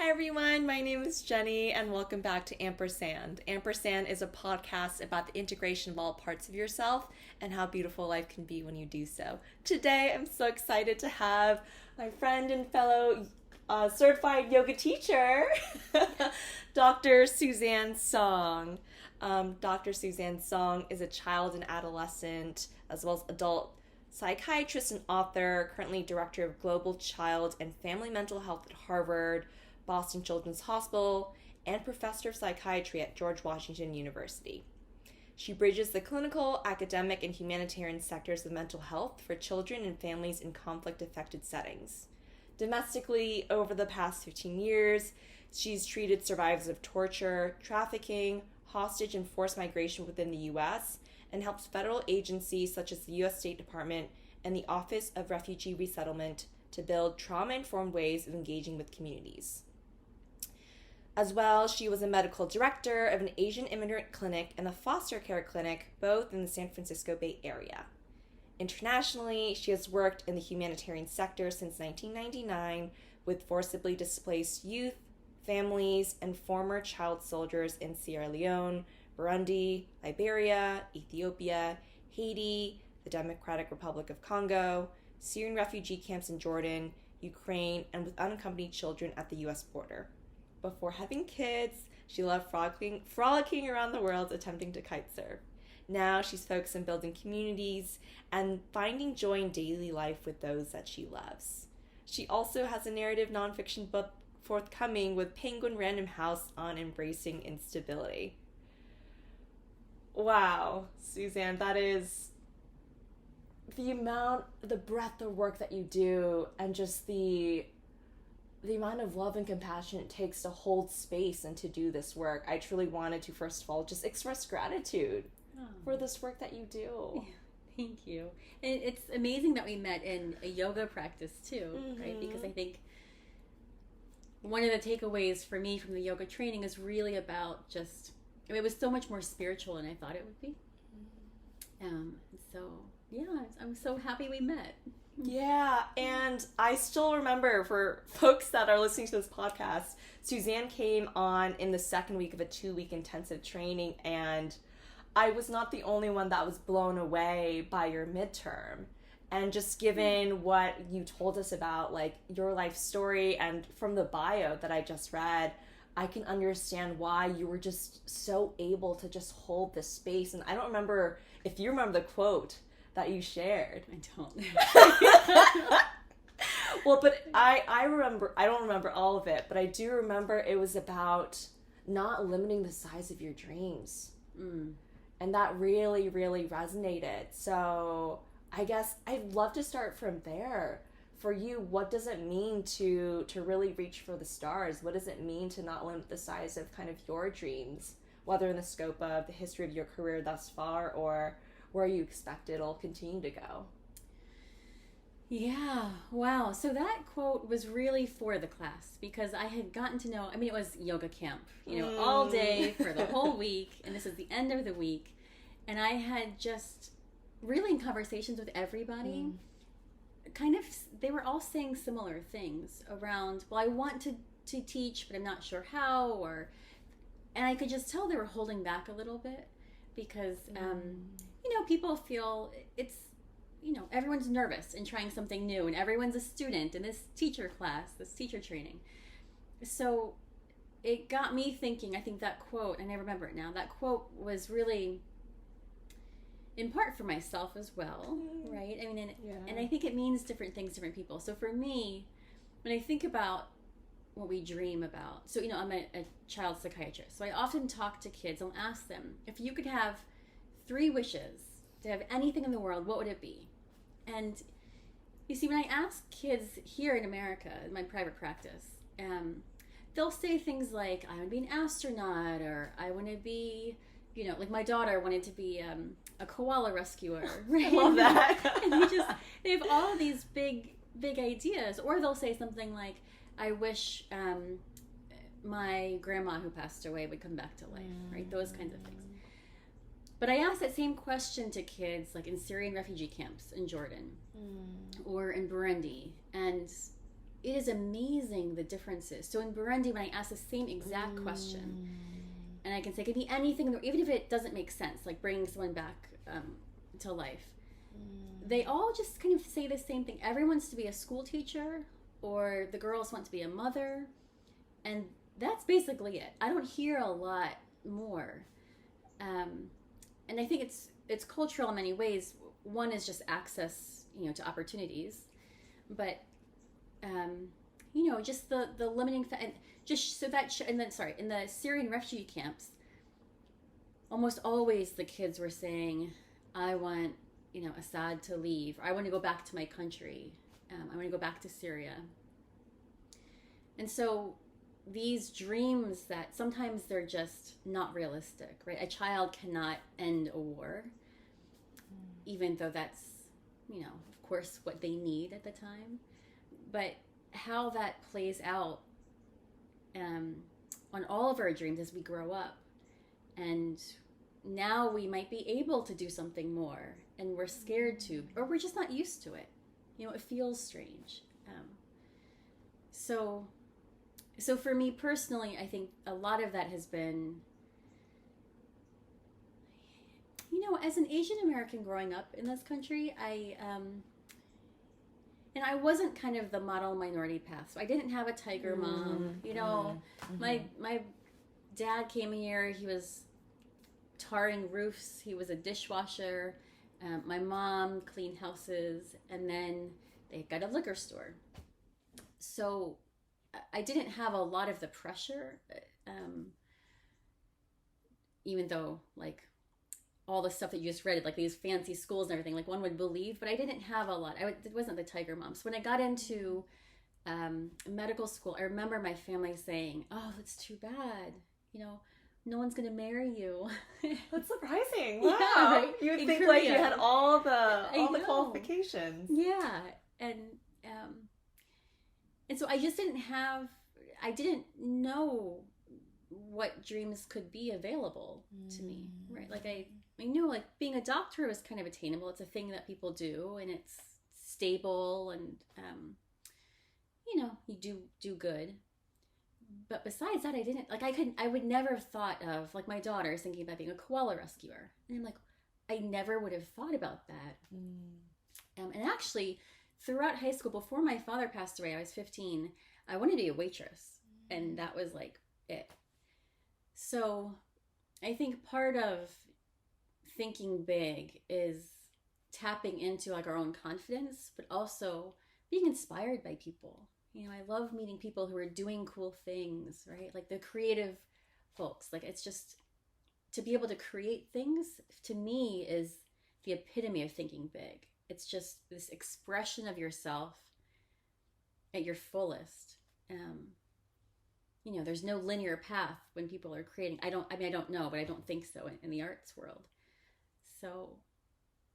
Hi everyone, my name is Jenny and welcome back to Ampersand. Ampersand is a podcast about the integration of all parts of yourself and how beautiful life can be when you do so. Today I'm so excited to have my friend and fellow certified yoga teacher, Dr. Suzan Song. Dr. Suzan Song is a child and adolescent as well as adult psychiatrist and author, currently director of Global Child and Family Mental Health at Harvard, Boston Children's Hospital, and professor of psychiatry at George Washington University. She bridges the clinical, academic, and humanitarian sectors of mental health for children and families in conflict-affected settings. Domestically, over the past 15 years, she's treated survivors of torture, trafficking, hostage and forced migration within the U.S., and helps federal agencies such as the U.S. State Department and the Office of Refugee Resettlement to build trauma-informed ways of engaging with communities. As well, she was a medical director of an Asian immigrant clinic and a foster care clinic, both in the San Francisco Bay Area. Internationally, she has worked in the humanitarian sector since 1999 with forcibly displaced youth, families, and former child soldiers in Sierra Leone, Burundi, Liberia, Ethiopia, Haiti, the Democratic Republic of Congo, Syrian refugee camps in Jordan, Ukraine, and with unaccompanied children at the U.S. border. Before having kids, she loved frolicking around the world attempting to kite surf. Now she's focused on building communities and finding joy in daily life with those that she loves. She also has a narrative nonfiction book forthcoming with Penguin Random House on embracing instability. Wow, Suzan, that is the breadth of work that you do and just the amount of love and compassion it takes to hold space and to do this work. I truly wanted to, first of all, just express gratitude for this work that you do. Thank you. And it's amazing that we met in a yoga practice too, right? Because I think one of the takeaways for me from the yoga training is really about just, it was so much more spiritual than I thought it would be. So, yeah, I'm so happy we met. Yeah, and I still remember, for folks that are listening to this podcast, Suzan came on in the second week of a 2-week intensive training, and I was not the only one that was blown away by your midterm. And just given what you told us about, like, your life story, and from the bio that I just read, I can understand why you were just so able to just hold this space. And I don't remember if you remember the quote that you shared. I don't. Well, but I remember, I don't remember all of it, but I do remember it was about not limiting the size of your dreams. And that really, really resonated. So I guess I'd love to start from there. For you, what does it mean to really reach for the stars? What does it mean to not limit the size of kind of your dreams, whether in the scope of the history of your career thus far or where you expect it'll continue to go? Yeah, wow. So that quote was really for the class because I had gotten to know, it was yoga camp, all day for the whole week, and this is the end of the week. And I had just really in conversations with everybody, they were all saying similar things around, well, I want to teach, but I'm not sure how, and I could just tell they were holding back a little bit because, people feel it's, everyone's nervous in trying something new, and everyone's a student in this teacher class, this teacher training. So it got me thinking, I think that quote, and I remember it now, that quote was really in part for myself as well, right? And I think it means different things to different people. So for me, when I think about what we dream about, so, I'm a child psychiatrist. So I often talk to kids. I'll ask them, if you could have 3 wishes to have anything in the world, what would it be? And you see, when I ask kids here in America, in my private practice, they'll say things like, I want to be an astronaut, or I want to be, like my daughter wanted to be a koala rescuer. Right? I love that. And they have all these big ideas. Or they'll say something like, I wish my grandma who passed away would come back to life, right? Those kinds of things. But I asked that same question to kids like in Syrian refugee camps in Jordan or in Burundi. And it is amazing the differences. So in Burundi, when I ask the same exact question, and I can say it could be anything, even if it doesn't make sense, like bringing someone back to life, they all just kind of say the same thing. Everyone wants to be a school teacher, or the girls want to be a mother, and that's basically it. I don't hear a lot more. And I think it's cultural in many ways. One is just access, to opportunities, but just the limiting and just so that and then in the Syrian refugee camps, almost always the kids were saying, I want Assad to leave, or I want to go back to my country, I want to go back to Syria. And so these dreams that sometimes they're just not realistic, right? A child cannot end a war, even though that's, of course, what they need at the time. But how that plays out on all of our dreams as we grow up. And now we might be able to do something more, and we're scared to, or we're just not used to it. It feels strange. So for me personally, I think a lot of that has been, as an Asian American growing up in this country, and I wasn't kind of the model minority path. So I didn't have a tiger mom. My dad came here. He was tarring roofs. He was a dishwasher. My mom cleaned houses, and then they got a liquor store. So I didn't have a lot of the pressure, even though all the stuff that you just read, like these fancy schools and everything, one would believe, but I didn't have a lot. It wasn't the tiger mom. So when I got into medical school, I remember my family saying, "Oh, that's too bad. No one's going to marry you." That's surprising. Wow. Yeah, right? You would In think Korea. you had all the qualifications. Yeah. And so I just I didn't know what dreams could be available to me, right? I knew being a doctor was kind of attainable. It's a thing that people do, and it's stable, and you do good. But besides that, I didn't I would never have thought of my daughter is thinking about being a koala rescuer, and I'm I never would have thought about that. And actually, throughout high school, before my father passed away, I was 15. I wanted to be a waitress, and that was it. So I think part of thinking big is tapping into our own confidence, but also being inspired by people. I love meeting people who are doing cool things, right? The creative folks. It's just to be able to create things, to me, is the epitome of thinking big. It's just this expression of yourself at your fullest. There's no linear path when people are creating. I don't know, but I don't think so in the arts world. So,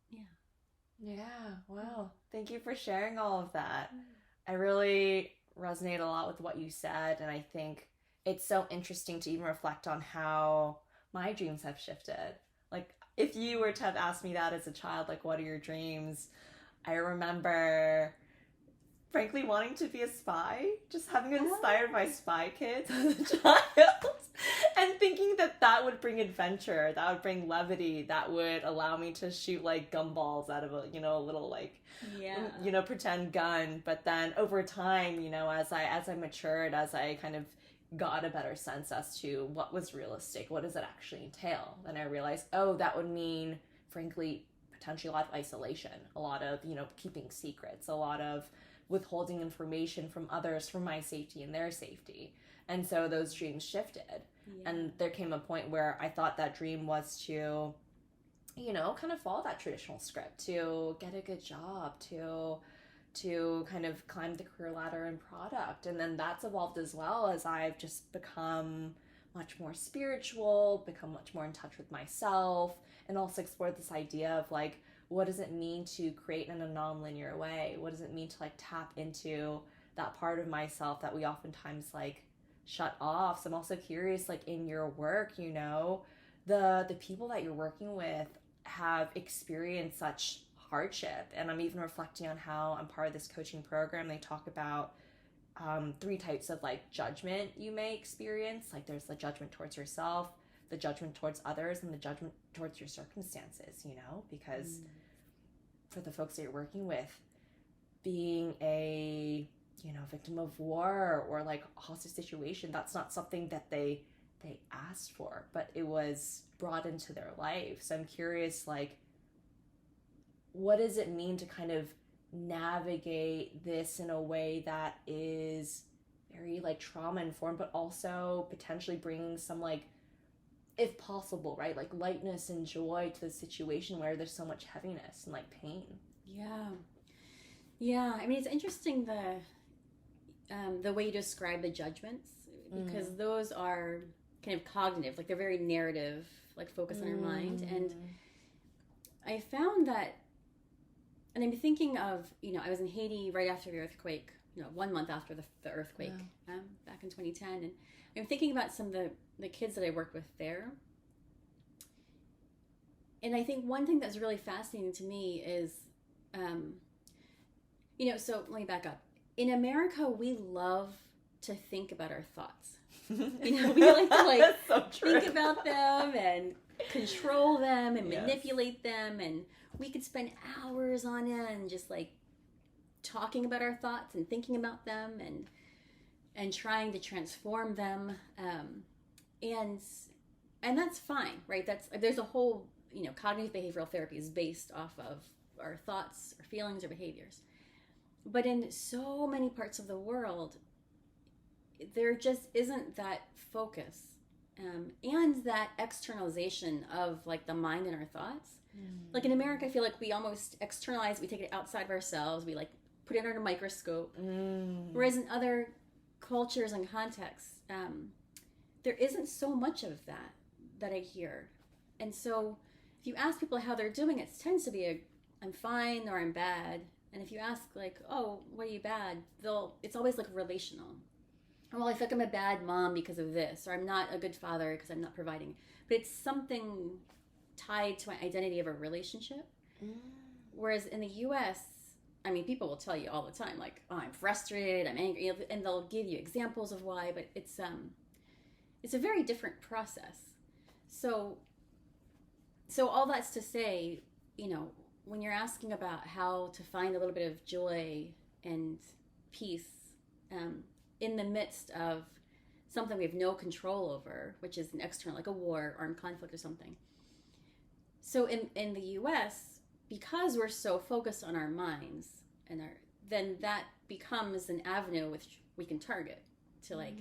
yeah. Yeah, wow. Thank you for sharing all of that. I really resonate a lot with what you said, and I think it's so interesting to even reflect on how my dreams have shifted. If you were to have asked me that as a child, what are your dreams? I remember, frankly, wanting to be a spy, just having been inspired by Spy Kids as a child, and thinking that would bring adventure, that would bring levity, that would allow me to shoot gumballs out of a little pretend gun. But then over time, as I matured, as I kind of got a better sense as to what was realistic, what does it actually entail, then I realized, that would mean, frankly, potentially a lot of isolation, a lot of keeping secrets, a lot of withholding information from others for my safety and their safety. And so those dreams shifted. Yeah. And there came a point where I thought that dream was to kind of follow that traditional script, to get a good job, to kind of climb the career ladder in product. And then that's evolved as well, as I've just become much more spiritual, become much more in touch with myself, and also explored this idea of what does it mean to create in a non-linear way? What does it mean to tap into that part of myself that we oftentimes shut off? So I'm also curious, in your work, the people that you're working with have experienced such hardship. And I'm even reflecting on how I'm part of this coaching program. They talk about three types of like judgment you may experience. Like there's the judgment towards yourself, the judgment towards others, and the judgment towards your circumstances, because for the folks that you're working with, being a, victim of war or like a hostage situation, that's not something that they asked for, but it was brought into their life. So I'm curious, like, what does it mean to kind of navigate this in a way that is very like trauma informed, but also potentially bringing some like, if possible, right, like lightness and joy to the situation where there's so much heaviness and like pain. Yeah. I mean, it's interesting the way you describe the judgments, because those are kind of cognitive, like they're very narrative, like focus on our mind. And I found that, and I'm thinking of, I was in Haiti right after the earthquake, 1 month after the earthquake, back in 2010. And I'm thinking about some of the kids that I worked with there. And I think one thing that's really fascinating to me is, so let me back up. In America, we love to think about our thoughts. We like to so think about them and control them and manipulate them, and we could spend hours on end just like talking about our thoughts and thinking about them and trying to transform them, and that's fine, right? There's a whole cognitive behavioral therapy is based off of our thoughts or feelings or behaviors. But in so many parts of the world, there just isn't that focus and that externalization of like the mind and our thoughts. Like in America, I feel like we almost externalize, we take it outside of ourselves, we like put it under a microscope. Whereas in other cultures and contexts, there isn't so much of that I hear. And so if you ask people how they're doing, it tends to be I'm fine or I'm bad. And if you ask like, oh, why are you bad? It's always like relational. Well, I feel like I'm a bad mom because of this, or I'm not a good father because I'm not providing. But it's something tied to my identity of a relationship. Whereas in the U.S., I mean, people will tell you all the time, like, oh, I'm frustrated, I'm angry, and they'll give you examples of why, but it's a very different process. So all that's to say, when you're asking about how to find a little bit of joy and peace in the midst of something we have no control over, which is an external, like a war, armed conflict or something. So in the U.S., because we're so focused on our minds, then that becomes an avenue which we can target to like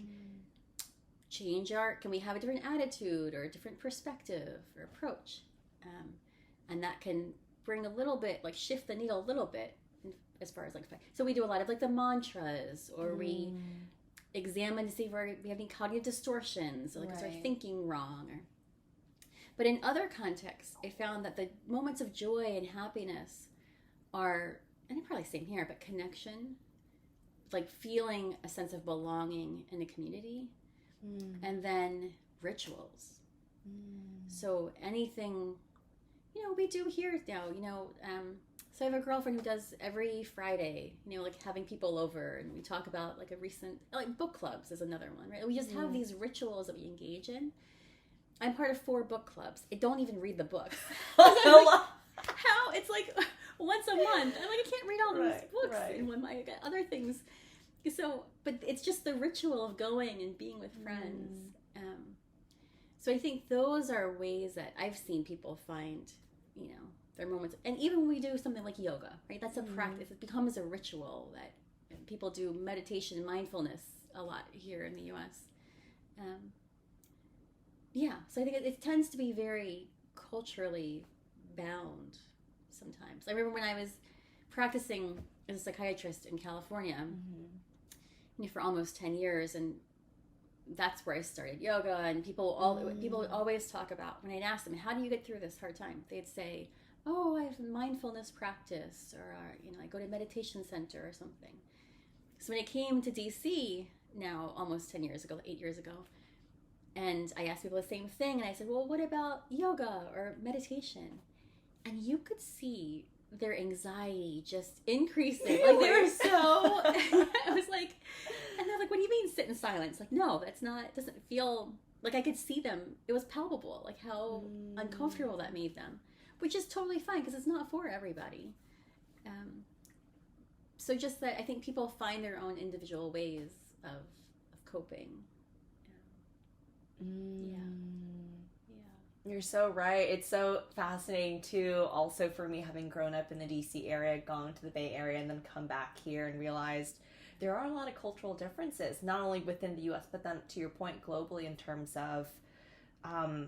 change can we have a different attitude or a different perspective or approach, and that can bring a little bit, like shift the needle a little bit as far as like, so we do a lot of like the mantras, or we examine to see if we have any cognitive distortions, or like is our thinking wrong, but in other contexts, I found that the moments of joy and happiness are, and I'm probably same here, but connection, like feeling a sense of belonging in a community, and then rituals. So anything, we do here now, so I have a girlfriend who does every Friday, like having people over, and we talk about like a recent, like book clubs is another one, right? We just have these rituals that we engage in. I'm part of 4 book clubs. I don't even read the books. How? It's like once a month. I'm like, I can't read all these books in one month. I got other things. So, but it's just the ritual of going and being with friends. So I think those are ways that I've seen people find, their moments. And even when we do something like yoga, right? That's a practice. It becomes a ritual that people do meditation and mindfulness a lot here in the U.S. So I think it tends to be very culturally bound sometimes. I remember when I was practicing as a psychiatrist in California for almost 10 years, and that's where I started yoga, and people would always talk about, when I'd ask them, how do you get through this hard time? They'd say, oh, I have a mindfulness practice, or I go to a meditation center or something. So when I came to DC now almost 10 years ago, 8 years ago, and I asked people the same thing, and I said, well, what about yoga or meditation? And you could see their anxiety just increasing. Like they were so, I was like, And they're like, what do you mean sit in silence? Like, no, that's not, it doesn't feel, like I could see them. It was palpable, like how uncomfortable that made them, which is totally fine because it's not for everybody. So just that I think people find their own individual ways of coping. Yeah. You're so right. It's so fascinating too, also for me, having grown up in the DC area, gone to the Bay Area, and then come back here and realized there are a lot of cultural differences, not only within the US, but then to your point, globally, in terms of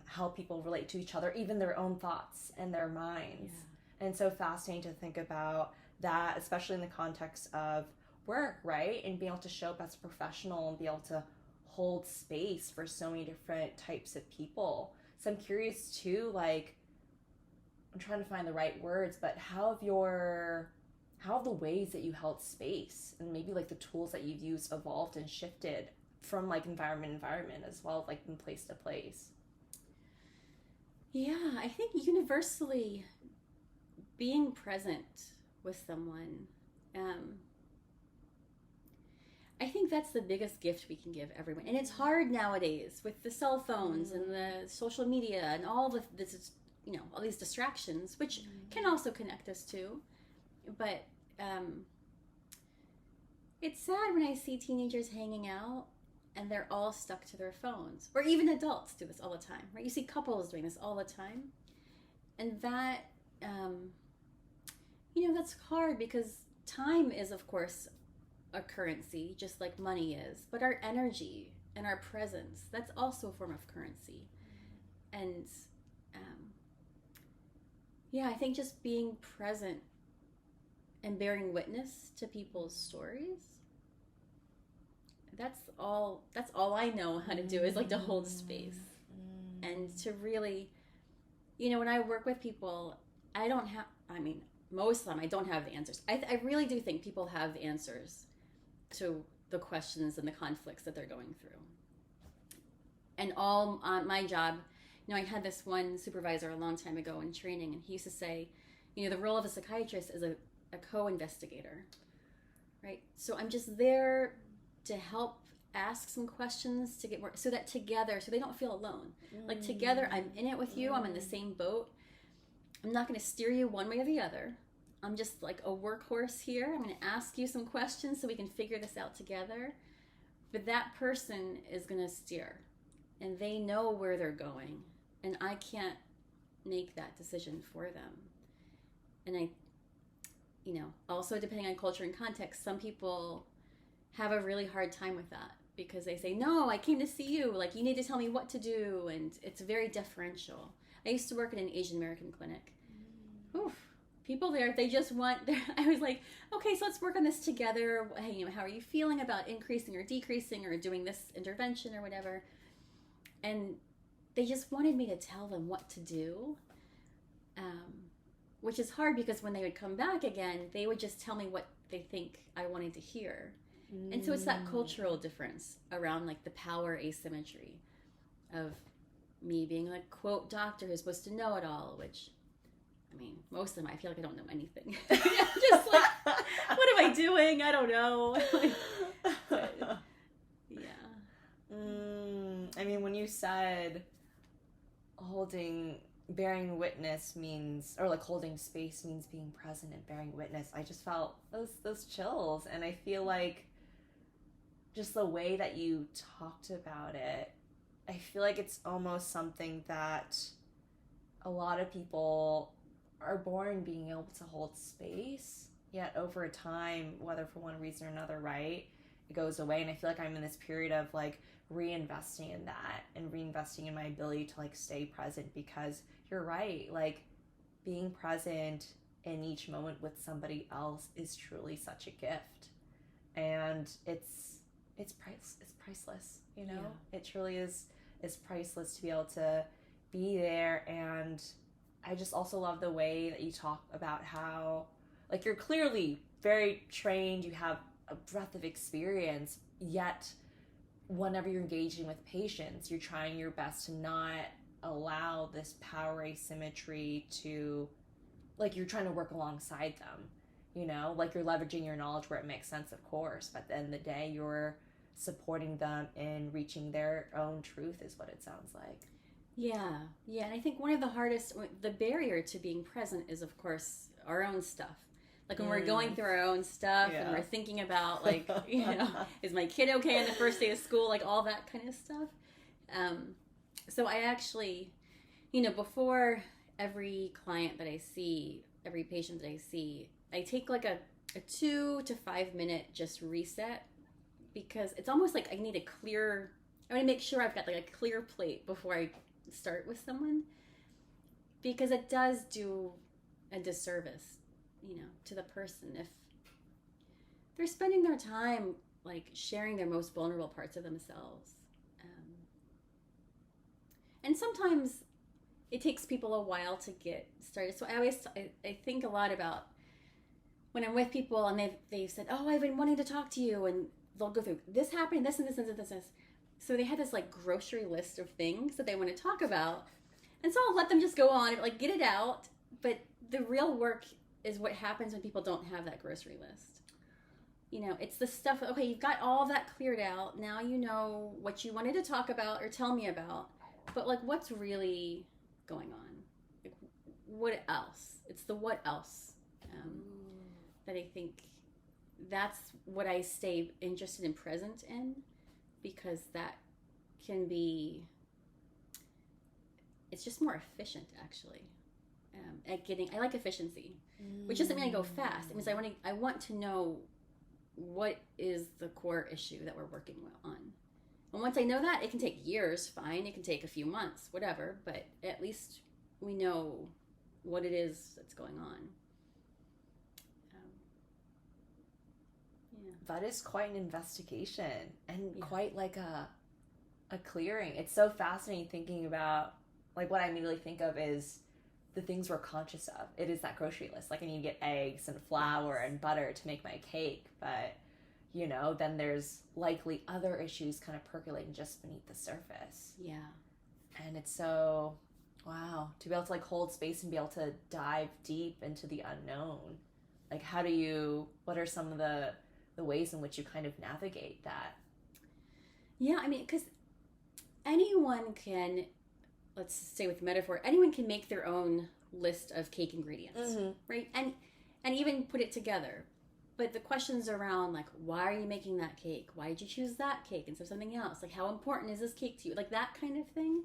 how people relate to each other, even their own thoughts and their minds. Yeah. And so fascinating to think about that, especially in the context of work, right? And being able to show up as a professional and be able to hold space for so many different types of people. So I'm curious too, like, I'm trying to find the right words, but how have the ways that you held space and maybe like the tools that you've used evolved and shifted from like environment as well, like from place to place? Yeah, I think universally being present with someone, I think that's the biggest gift we can give everyone. And it's hard nowadays with the cell phones and the social media and all this, all these distractions, which can also connect us too. But it's sad when I see teenagers hanging out and they're all stuck to their phones. Or even adults do this all the time, right? You see couples doing this all the time. And that, that's hard because time is, of course, a currency, just like money is. But our energy and our presence, that's also a form of currency. And, I think just being present and bearing witness to people's stories, that's all I know how to do, is like to hold space and to really, when I work with people, most of them I don't have the answers. I really do think people have the answers to the questions and the conflicts that they're going through. And all my job, I had this one supervisor a long time ago in training, and he used to say, the role of a psychiatrist is a co-investigator, right? So I'm just there to help ask some questions to get more, so that together, so they don't feel alone. Like together, I'm in it with you, I'm in the same boat. I'm not going to steer you one way or the other. I'm just like a workhorse here. I'm going to ask you some questions so we can figure this out together. But that person is going to steer, and they know where they're going, and I can't make that decision for them. And also depending on culture and context, some people have a really hard time with that because they say, no, I came to see you. Like, you need to tell me what to do. And it's very deferential. I used to work in an Asian American clinic. Oof. People there, they just want, I was like, okay, so let's work on this together. Hey, how are you feeling about increasing or decreasing or doing this intervention or whatever? And they just wanted me to tell them what to do, which is hard because when they would come back again, they would just tell me what they think I wanted to hear. And so it's that cultural difference around like the power asymmetry of me being like, quote, doctor who's supposed to know it all, which, most of them, I feel like I don't know anything. Just like, what am I doing? I don't know. But, yeah. When you said bearing witness means, or like holding space means being present and bearing witness, I just felt those chills. And I feel like just the way that you talked about it, I feel like it's almost something that a lot of people are born being able to hold space, yet over time, whether for one reason or another, right, it goes away. And I feel like I'm in this period of like reinvesting in that and reinvesting in my ability to like stay present, because you're right, like being present in each moment with somebody else is truly such a gift, and it's priceless, It truly is priceless to be able to be there. And I just also love the way that you talk about how, like, you're clearly very trained, you have a breadth of experience, yet whenever you're engaging with patients, you're trying your best to not allow this power asymmetry to, like, you're trying to work alongside them, like you're leveraging your knowledge where it makes sense, of course, but at the end of the day, you're supporting them in reaching their own truth is what it sounds like. Yeah. And I think one of the barrier to being present is, of course, our own stuff. Like when we're going through our own stuff and we're thinking about, like, is my kid okay on the first day of school? Like all that kind of stuff. So I actually, before every client that I see, every patient that I see, I take like a 2 to 5 minute just reset, because it's almost like I want to make sure I've got like a clear plate before I start with someone, because it does do a disservice, to the person if they're spending their time like sharing their most vulnerable parts of themselves. And sometimes it takes people a while to get started. So I think a lot about when I'm with people and they've said, oh, I've been wanting to talk to you, and they'll go through this happened, this and this and this and this. So they had this like grocery list of things that they want to talk about. And so I'll let them just go on and like get it out. But the real work is what happens when people don't have that grocery list. It's the stuff, okay, you've got all of that cleared out. Now you know what you wanted to talk about or tell me about. But like, what's really going on? Like, what else? It's the what else that I think that's what I stay interested and present in, because that can be, it's just more efficient actually at getting, I like efficiency, which doesn't mean I go fast. It means I want to know what is the core issue that we're working on. And once I know that, it can take years, fine. It can take a few months, whatever. But at least we know what it is that's going on. That is quite an investigation and quite like a clearing. It's so fascinating thinking about, like, what I immediately think of is the things we're conscious of. It is that grocery list. Like, I need to get eggs and flour and butter to make my cake. But, then there's likely other issues kind of percolating just beneath the surface. Yeah. And it's so, wow, to be able to like hold space and be able to dive deep into the unknown. Like, what are some of the ways in which you kind of navigate that? Yeah, I mean, because anyone can, let's say with metaphor, anyone can make their own list of cake ingredients, right? And even put it together. But the questions around, like, why are you making that cake? Why did you choose that cake instead of something else? Like, how important is this cake to you? Like, that kind of thing,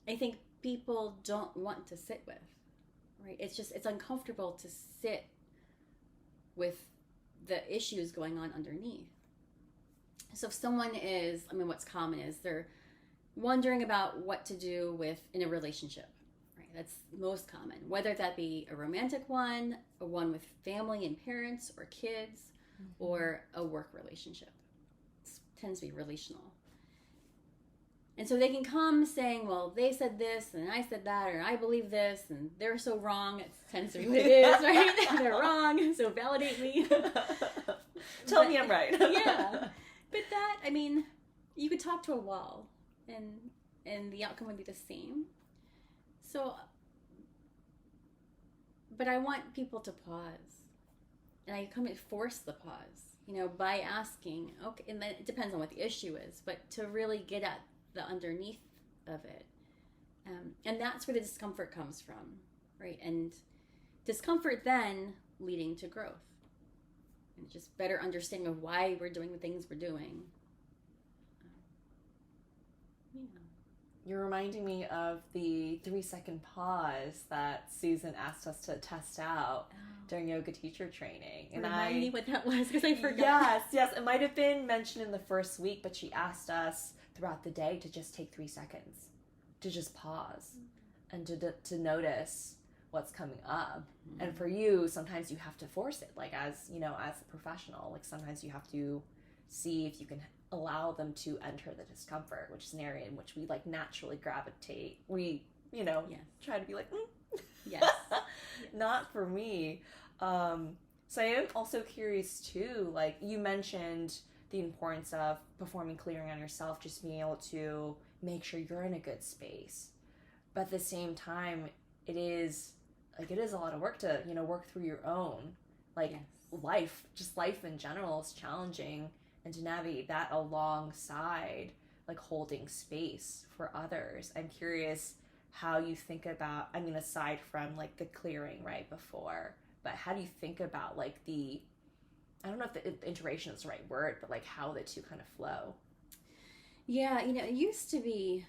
I think people don't want to sit with, right? It's uncomfortable to sit with the issues going on underneath. So if someone is, what's common is they're wondering about what to do in a relationship, right? That's most common, whether that be a romantic one, a one with family and parents or kids, or a work relationship. It tends to be relational. And so they can come saying, well, they said this and I said that, or I believe this and they're so wrong. It tends to be what it is, right? They're wrong, so validate me. Tell me I'm right. Yeah. But that, you could talk to a wall and the outcome would be the same. So, but I want people to pause. And I come and force the pause, by asking, okay, and then it depends on what the issue is, but to really get at the underneath of it. And that's where the discomfort comes from, right? And discomfort then leading to growth. And just better understanding of why we're doing the things we're doing. You're reminding me of the 3-second pause that Suzan asked us to test out during yoga teacher training. And remind me what that was, because I forgot. Yes. It might have been mentioned in the first week, but she asked us throughout the day to just take 3 seconds, to just pause, and to notice what's coming up. And for you, sometimes you have to force it, like as a professional, like sometimes you have to see if you can allow them to enter the discomfort, which is an area in which we like naturally gravitate. We, try to be like, yes. Not for me. So I am also curious too, like you mentioned the importance of performing clearing on yourself, just being able to make sure you're in a good space. But at the same time, it is a lot of work to, work through your own, life in general is challenging. and to navigate that alongside like holding space for others. I'm curious how you think about, I mean, aside from like the clearing right before, but how do you think about like the, I don't know if the integration is the right word, but like how the two kind of flow? Yeah, it used to be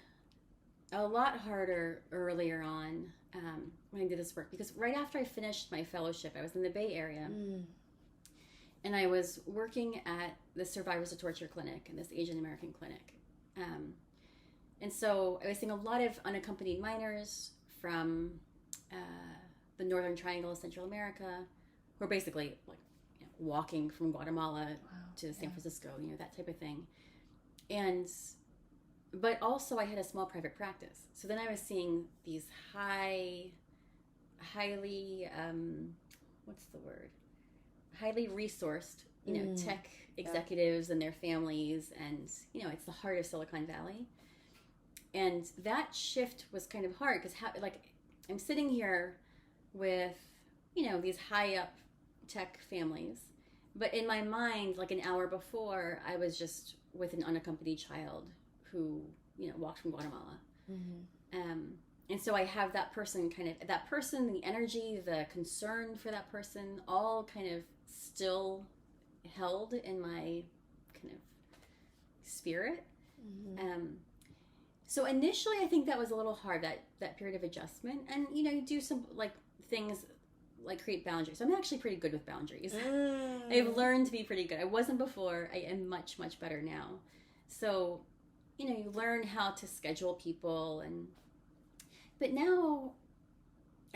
a lot harder earlier on when I did this work, because right after I finished my fellowship, I was in the Bay Area, and I was working at the Survivors of Torture clinic in this Asian American clinic. And so I was seeing a lot of unaccompanied minors from the Northern Triangle of Central America, who are basically like walking from Guatemala to San Francisco, that type of thing. But also I had a small private practice. So then I was seeing these highly, what's the word? Highly resourced, tech executives and their families. And, it's the heart of Silicon Valley. And that shift was kind of hard because I'm sitting here with, these high up tech families. But in my mind, like an hour before, I was just with an unaccompanied child who, walked from Guatemala. And so I have that person, the energy, the concern for that person, all kind of still held in my kind of spirit. So initially, I think that was a little hard, that period of adjustment. And, you do some, like, things like create boundaries. I'm actually pretty good with boundaries. I've learned to be pretty good. I wasn't before. I am much, much better now. So, you learn how to schedule people. But now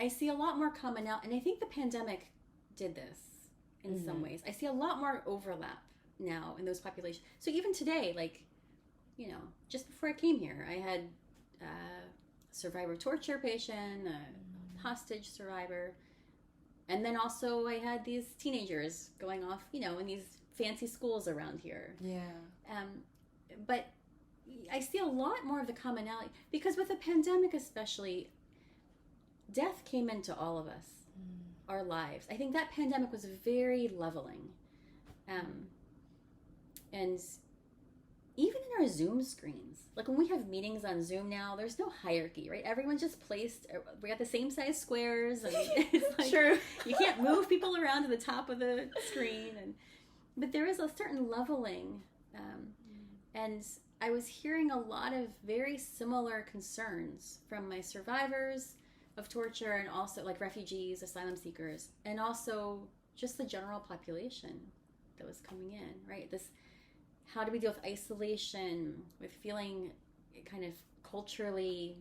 I see a lot more coming out. And I think the pandemic did this in some ways. I see a lot more overlap now in those populations. So even today, like, just before I came here, I had a survivor torture patient, a hostage survivor. And then also I had these teenagers going off, in these fancy schools around here. Yeah. But I see a lot more of the commonality, because with the pandemic especially, death came into all of us, our lives. I think that pandemic was very leveling. And even in our Zoom screens, like when we have meetings on Zoom now, there's no hierarchy, right? Everyone's just placed, we got the same size squares, and it's like, True. You can't move people around to the top of the screen. But there is a certain leveling. And I was hearing a lot of very similar concerns from my survivors of torture, and also like refugees, asylum seekers, and also just the general population that was coming in, right? How do we deal with isolation, with feeling kind of culturally,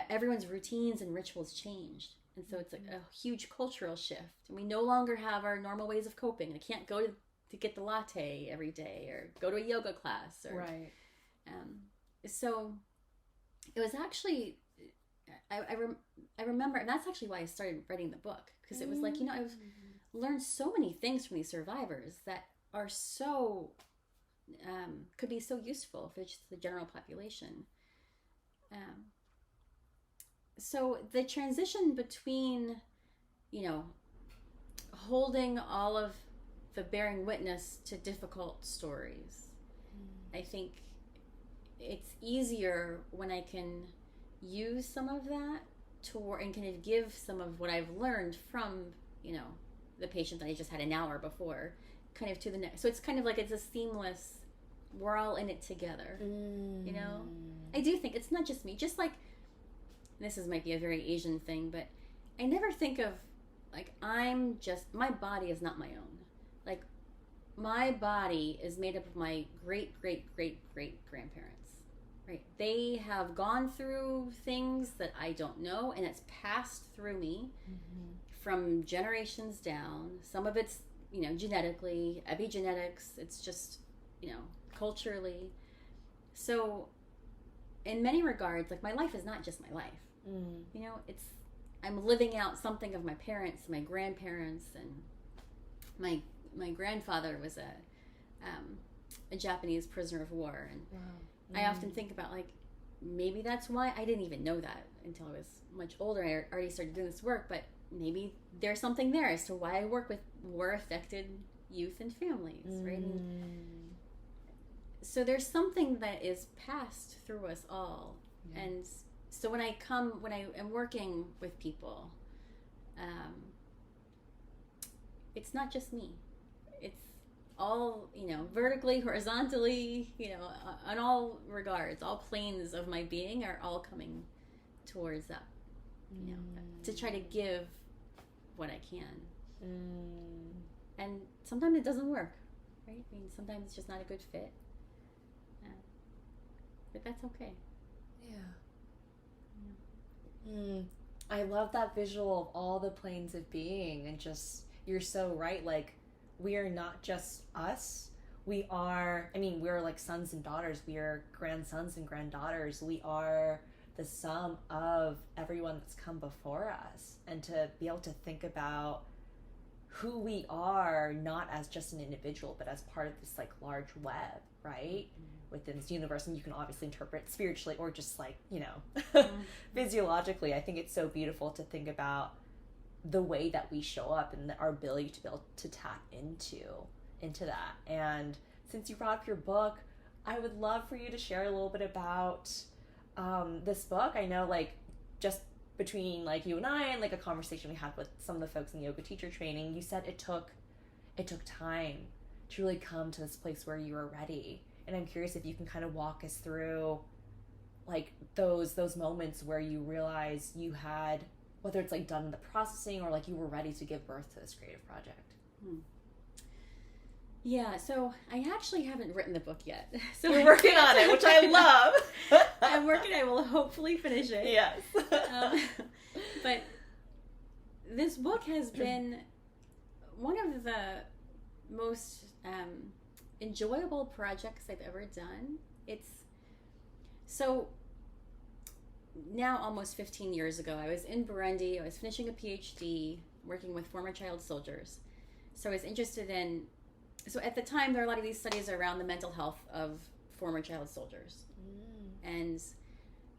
everyone's routines and rituals changed. And so it's a huge cultural shift. And we no longer have our normal ways of coping. I can't go to get the latte every day, or go to a yoga class. Right. So it was actually, I remember, and that's actually why I started writing the book. Because it was like, I've learned so many things from these survivors that are so... could be so useful for just the general population. So the transition between, holding all of the bearing witness to difficult stories, I think it's easier when I can use some of that and kind of give some of what I've learned from, the patient that I just had an hour before, kind of to the next. So it's kind of like it's a seamless, we're all in it together. I do think it's not just me, just like, this might be a very Asian thing, but I never think of like my body is not my own. Like, my body is made up of my great grandparents, right? They have gone through things that I don't know, and it's passed through me from generations down. Some of it's genetically, epigenetics, it's just, culturally. So in many regards, like, my life is not just my life. I'm living out something of my parents, my grandparents, and my grandfather was a Japanese prisoner of war. And I often think about, like, maybe that's why I didn't even know that until I was much older. I already started doing this work, but maybe there's something there as to why I work with war-affected youth and families, right? And so there's something that is passed through us all. And so when I am working with people, it's not just me. It's all, vertically, horizontally, on all regards, all planes of my being are all coming towards up, to try to give what I can. And sometimes it doesn't work, right? I mean, sometimes it's just not a good fit. But that's okay. I love that visual of all the planes of being, and just, you're so right, like, we are not just us. We are, we're like sons and daughters. We are grandsons and granddaughters. We are the sum of everyone that's come before us. And to be able to think about who we are, not as just an individual, but as part of this like large web, right? Within this universe. And you can obviously interpret spiritually or just like, physiologically. I think it's so beautiful to think about the way that we show up and our ability to be able to tap into that. And since you brought up your book, I would love for you to share a little bit about this book. I know, like, just between like you and I, and like a conversation we had with some of the folks in the yoga teacher training, you said it took time to really come to this place where you were ready. And I'm curious if you can kind of walk us through like those moments where you realize you had, whether it's like done the processing or like you were ready to give birth to this creative project. Yeah, so I actually haven't written the book yet. So you're working on it, which I love. I'm working. I will hopefully finish it. Yes. But this book has been one of the most enjoyable projects I've ever done. It's so now almost 15 years ago, I was in Burundi. I was finishing a PhD working with former child soldiers. So I was interested in, so at the time there are a lot of these studies around the mental health of former child soldiers. And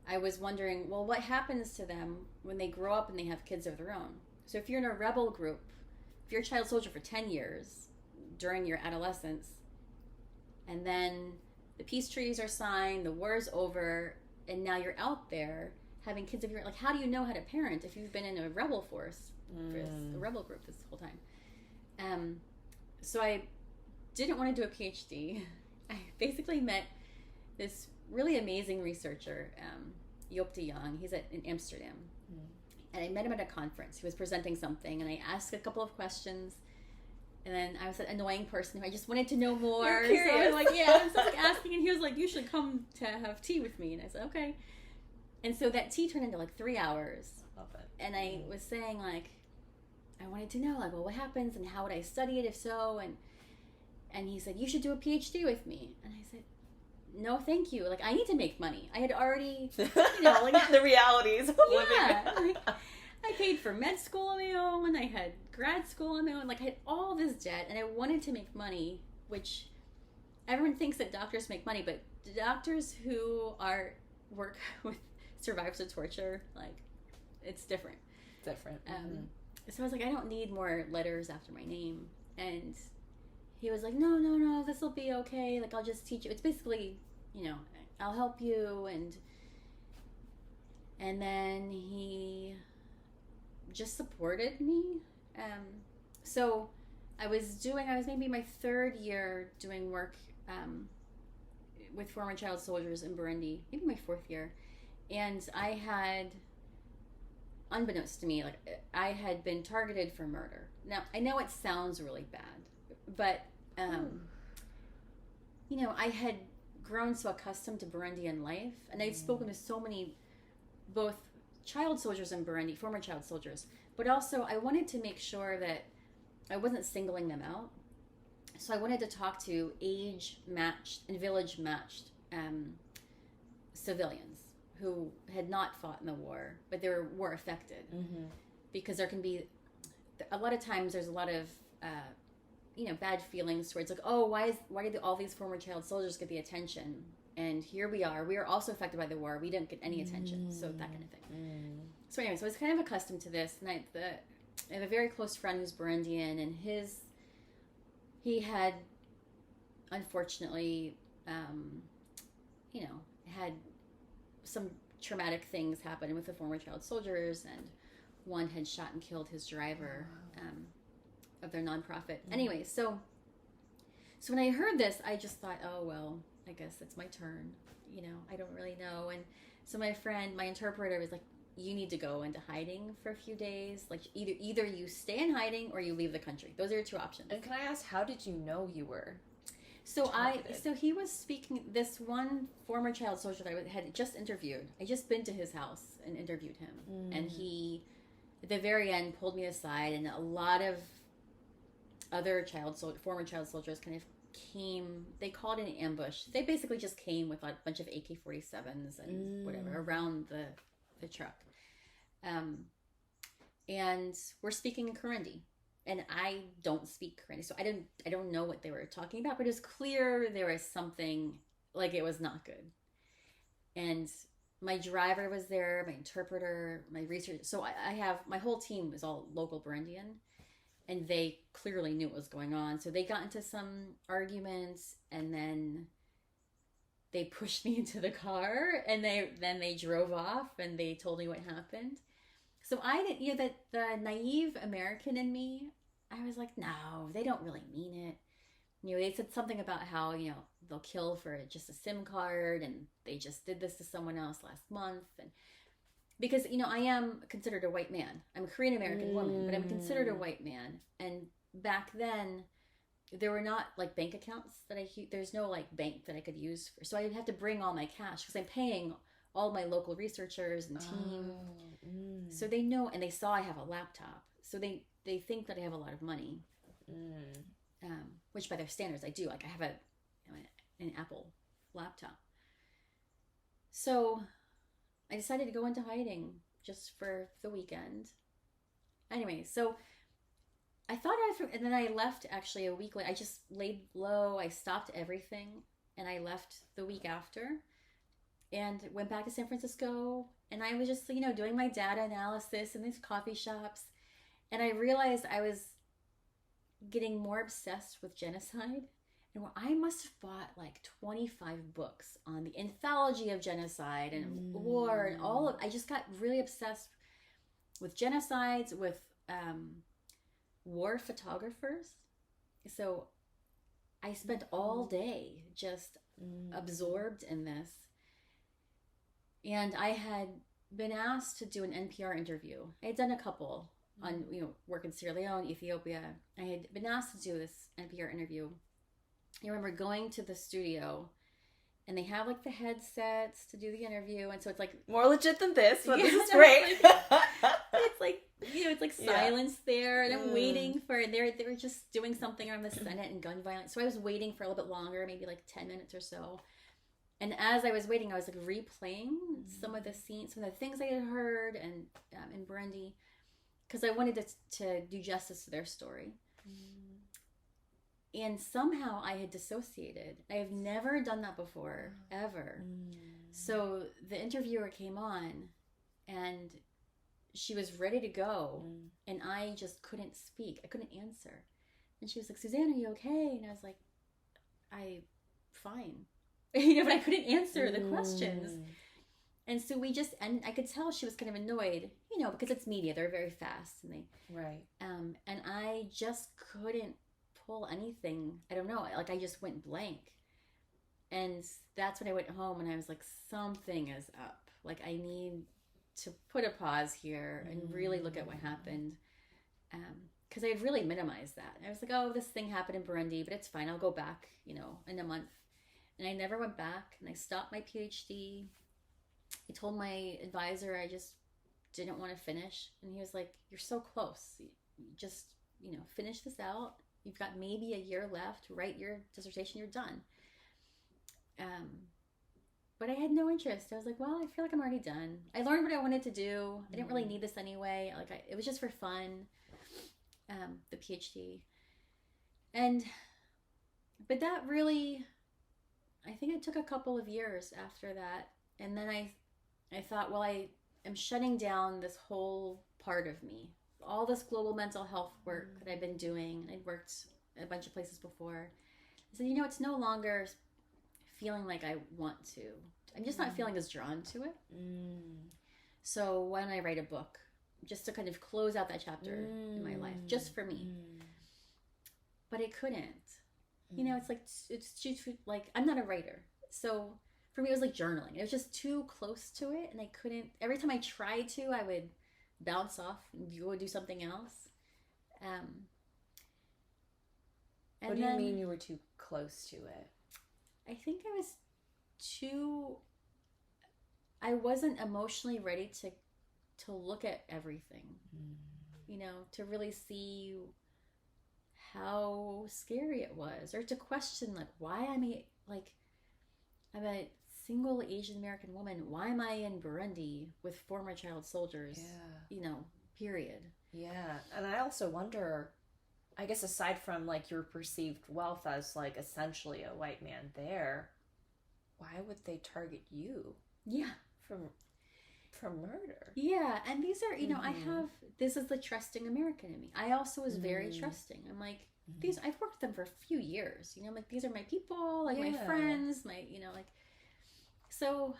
I was wondering, well, what happens to them when they grow up and they have kids of their own? So if you're in a rebel group, if you're a child soldier for 10 years during your adolescence, and then the peace treaties are signed, the war's over, and now you're out there having kids of your own, like, how do you know how to parent if you've been in a rebel force, a rebel group this whole time? So I didn't want to do a PhD. I basically met this really amazing researcher, Joop de Jong. He's in Amsterdam. And I met him at a conference. He was presenting something, and I asked a couple of questions. And then I was an annoying person who I just wanted to know more. You're curious. So I was like, I was like asking, and he was like, you should come to have tea with me. And I said, okay. And so that tea turned into like 3 hours. Love it. And I was saying, like, I wanted to know, like, well, what happens and how would I study it if so? And he said, you should do a PhD with me. And I said, no, thank you. Like, I need to make money. I had already, like the realities of living. Like, I paid for med school on my own. I had grad school on my own. Like, I had all this debt, and I wanted to make money, which everyone thinks that doctors make money, but doctors who work with survivors of torture, like, it's different. Different. So I was like, I don't need more letters after my name. And he was like, no, this will be okay. Like, I'll just teach you. It's basically, I'll help you. And then he just supported me. So I was maybe my third year doing work with former child soldiers in Burundi, maybe my fourth year. And I had, unbeknownst to me, like, I had been targeted for murder. Now, I know it sounds really bad, but, I had grown so accustomed to Burundian life, and I'd spoken to so many, both child soldiers in Burundi, former child soldiers, but also I wanted to make sure that I wasn't singling them out. So I wanted to talk to age-matched and village-matched civilians who had not fought in the war, but they were war affected. Because there can be, a lot of times there's a lot of, bad feelings towards, like, oh, why did all these former child soldiers get the attention? And here we are also affected by the war. We didn't get any attention. So that kind of thing. So anyway, so I was kind of accustomed to this. And I have a very close friend who's Burundian, and his he had, unfortunately, had some traumatic things happen with the former child soldiers, and one had shot and killed his driver of their nonprofit. Anyway, so when I heard this, I just thought, oh, well, I guess it's my turn. I don't really know. And so my interpreter was like, you need to go into hiding for a few days. Like either you stay in hiding or you leave the country. Those are your two options. And can I ask, how did you know you were So he was speaking, this one former child soldier that I had just interviewed. I just been to his house and interviewed him. And he, at the very end, pulled me aside, and a lot of other former child soldiers kind of came, they called it an ambush. They basically just came with a bunch of AK-47s and whatever around the truck. And we're speaking in Kirundi. And I don't speak Kirundi, so I don't know what they were talking about, but it was clear there was something, like it was not good. And my driver was there, my interpreter, my research. So I have, my whole team is all local Burundian, and they clearly knew what was going on. So they got into some arguments, and then they pushed me into the car, and then they drove off, and they told me what happened. So I didn't, that the naive American in me, I was like, no, they don't really mean it. They said something about how, they'll kill for just a SIM card, and they just did this to someone else last month. And because, I am considered a white man. I'm a Korean American woman, but I'm considered a white man. And back then, there were not like bank accounts there's no like bank that I could use so I'd have to bring all my cash because I'm paying all my local researchers and team. So they know, and they saw I have a laptop, so they think that I have a lot of money, which by their standards I do. Like I have an Apple laptop. So I decided to go into hiding just for the weekend. Anyway, so I thought and then I left actually a week later. I just laid low. I stopped everything, and I left the week after, and went back to San Francisco. And I was just, doing my data analysis in these coffee shops, and I realized I was getting more obsessed with genocide. And I must have bought like 25 books on the anthology of genocide and war and I just got really obsessed with genocides, with war photographers. So I spent all day just absorbed in this. And I had been asked to do an NPR interview. I had done a couple on, work in Sierra Leone, Ethiopia. I had been asked to do this NPR interview. I remember going to the studio, and they have like the headsets to do the interview, and so it's like more legit than this, but this is great. It's like it's like silence there, and I'm waiting for. And they were just doing something around the Senate and gun violence, so I was waiting for a little bit longer, maybe like 10 minutes or so. And as I was waiting, I was like replaying some of the scenes, some of the things I had heard, and in Burundi, because I wanted to do justice to their story. And somehow I had dissociated. I have never done that before, ever. So the interviewer came on, and she was ready to go, and I just couldn't speak. I couldn't answer. And she was like, Suzanne, are you okay? And I was like, fine. But I couldn't answer the questions. And so we just, and I could tell she was kind of annoyed, because it's media. They're very fast. And right. And I just couldn't pull anything. I don't know. Like I just went blank. And that's when I went home, and I was like, something is up. Like I need to put a pause here and really look at what happened. Because I had really minimized that. I was like, oh, this thing happened in Burundi, but it's fine. I'll go back, in a month. And I never went back, and I stopped my PhD. I told my advisor I just didn't want to finish. And he was like, you're so close. Just, finish this out. You've got maybe a year left. Write your dissertation. You're done. But I had no interest. I was like, well, I feel like I'm already done. I learned what I wanted to do. I didn't really need this anyway. It was just for fun, the PhD. But that really, I think it took a couple of years after that. And then I thought, well, I am shutting down this whole part of me. All this global mental health work that I've been doing. I'd worked a bunch of places before. I said, it's no longer feeling like I want to. I'm just not feeling as drawn to it. So why don't I write a book just to kind of close out that chapter in my life, just for me? But I couldn't. It's like, it's too, like, I'm not a writer. So for me, it was like journaling. It was just too close to it. And I couldn't, every time I tried to, I would bounce off and go do something else. What do you mean you were too close to it? I think I wasn't emotionally ready to look at everything, to really see how scary it was, or to question, like, why I'm a single Asian American woman. Why am I in Burundi with former child soldiers? Yeah. Period. Yeah. And I also wonder, I guess aside from like your perceived wealth as like essentially a white man there, why would they target you? Yeah. From murder. Yeah. And these are, this is the trusting American in me. I also was very trusting. I'm like, I've worked with them for a few years, I'm like, these are my people, like my friends, so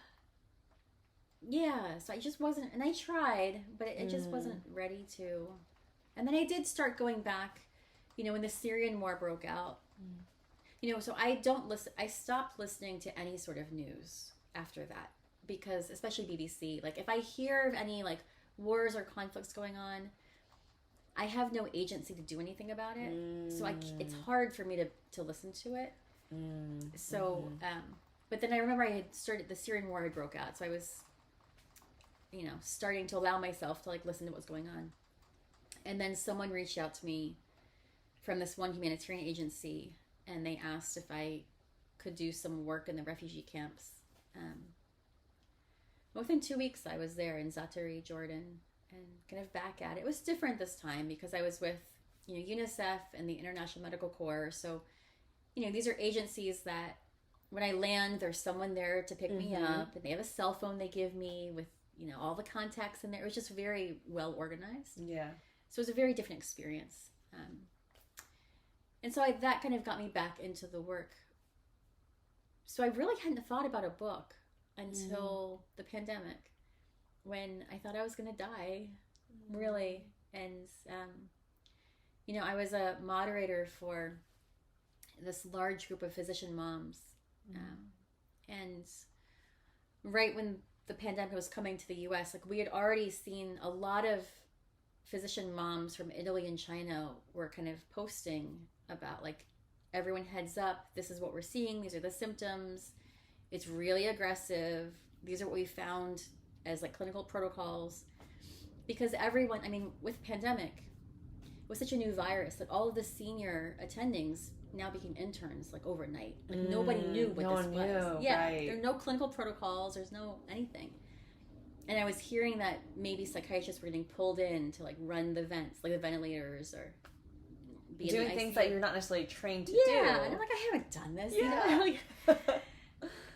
I just wasn't, and I tried, but it just wasn't ready to. And then I did start going back, when the Syrian war broke out, so I stopped listening to any sort of news after that, because especially BBC, like if I hear of any like wars or conflicts going on, I have no agency to do anything about it. So it's hard for me to listen to it. So, but then I remember I had started, the Syrian war had broke out. So I was, starting to allow myself to like listen to what was going on. And then someone reached out to me from this one humanitarian agency, and they asked if I could do some work in the refugee camps. Within 2 weeks, I was there in Zaatari, Jordan, and kind of back at it. It was different this time because I was with, UNICEF and the International Medical Corps. So, these are agencies that when I land, there's someone there to pick me up, and they have a cell phone they give me with, all the contacts in there. It was just very well organized. Yeah. So it was a very different experience. And so that kind of got me back into the work. So I really hadn't thought about a book until the pandemic, when I thought I was going to die, really. And, I was a moderator for this large group of physician moms. And right when the pandemic was coming to the US, like we had already seen a lot of physician moms from Italy and China were kind of posting about like, everyone heads up, this is what we're seeing, these are the symptoms, it's really aggressive, these are what we found as like clinical protocols. Because everyone, with pandemic, it was such a new virus that all of the senior attendings now became interns like overnight. Like nobody knew what this was. Yeah, right. There are no clinical protocols, there's no anything. And I was hearing that maybe psychiatrists were getting pulled in to like run the vents, like the ventilators, or be doing things that you're not necessarily trained to do. Yeah, and I'm like, I haven't done this. Yeah.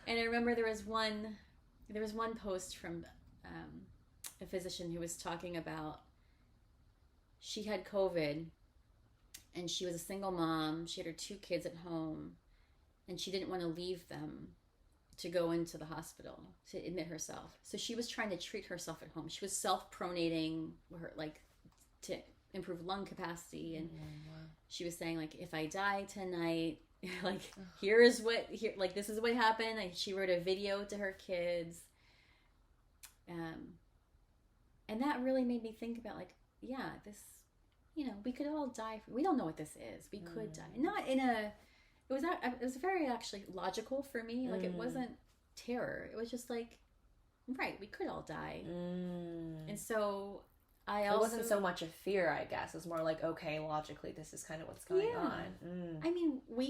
And I remember there was one post from a physician who was talking about, she had COVID and she was a single mom. She had her 2 kids at home and she didn't want to leave them to go into the hospital to admit herself. So she was trying to treat herself at home. She was self-pronating to improve lung capacity. And she was saying, like, if I die tonight, like, this is what happened. She wrote a video to her kids. And that really made me think about, like, yeah, this, we could all die. We don't know what this is. We could die. Not in a, it was very actually logical for me. Like, it wasn't terror. It was just like, right, we could all die. And so it wasn't so much a fear, I guess. It's more like, okay, logically, this is kind of what's going on. I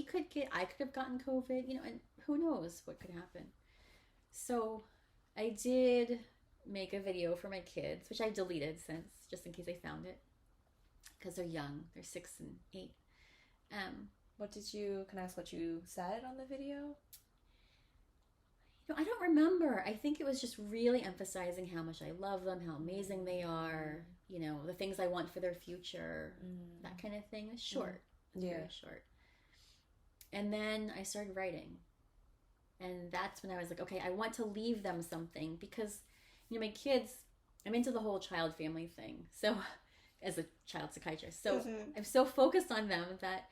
could have gotten COVID, and who knows what could happen. So I did make a video for my kids, which I deleted since, just in case they found it, because they're young. They're 6 and 8. Can I ask what you said on the video? I don't remember. I think it was just really emphasizing how much I love them, how amazing they are, the things I want for their future, that kind of thing. It's short. very short. And then I started writing. And that's when I was like, okay, I want to leave them something because, my kids, I'm into the whole child family thing. So, as a child psychiatrist. So, I'm so focused on them that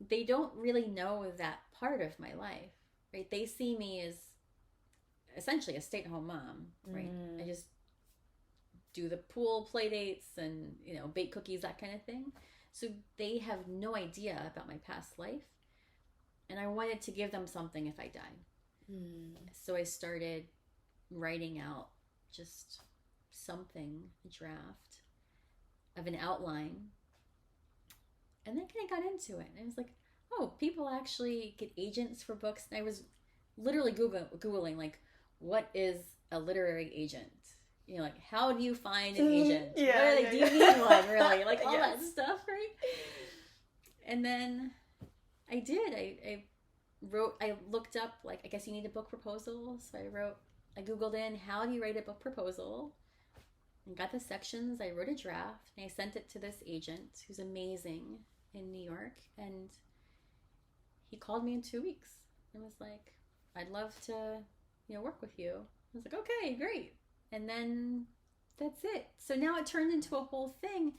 they don't really know that part of my life, right? They see me as essentially a stay-at-home mom, right? I just do the pool play dates and, bake cookies, that kind of thing. So they have no idea about my past life. And I wanted to give them something if I died. So I started writing out just something, a draft of an outline. And then kind of got into it. And I was like, oh, people actually get agents for books. And I was literally Googling, like, what is a literary agent? How do you find an agent? Do you need one, really? Like, all that stuff, right? And then I did. I looked up, like, I guess you need a book proposal. So I Googled in, how do you write a book proposal? And got the sections. I wrote a draft. And I sent it to this agent who's amazing in New York. And he called me in 2 weeks and was like, I'd love to, work with you. I was like, okay, great. And then that's it. So now it turned into a whole thing.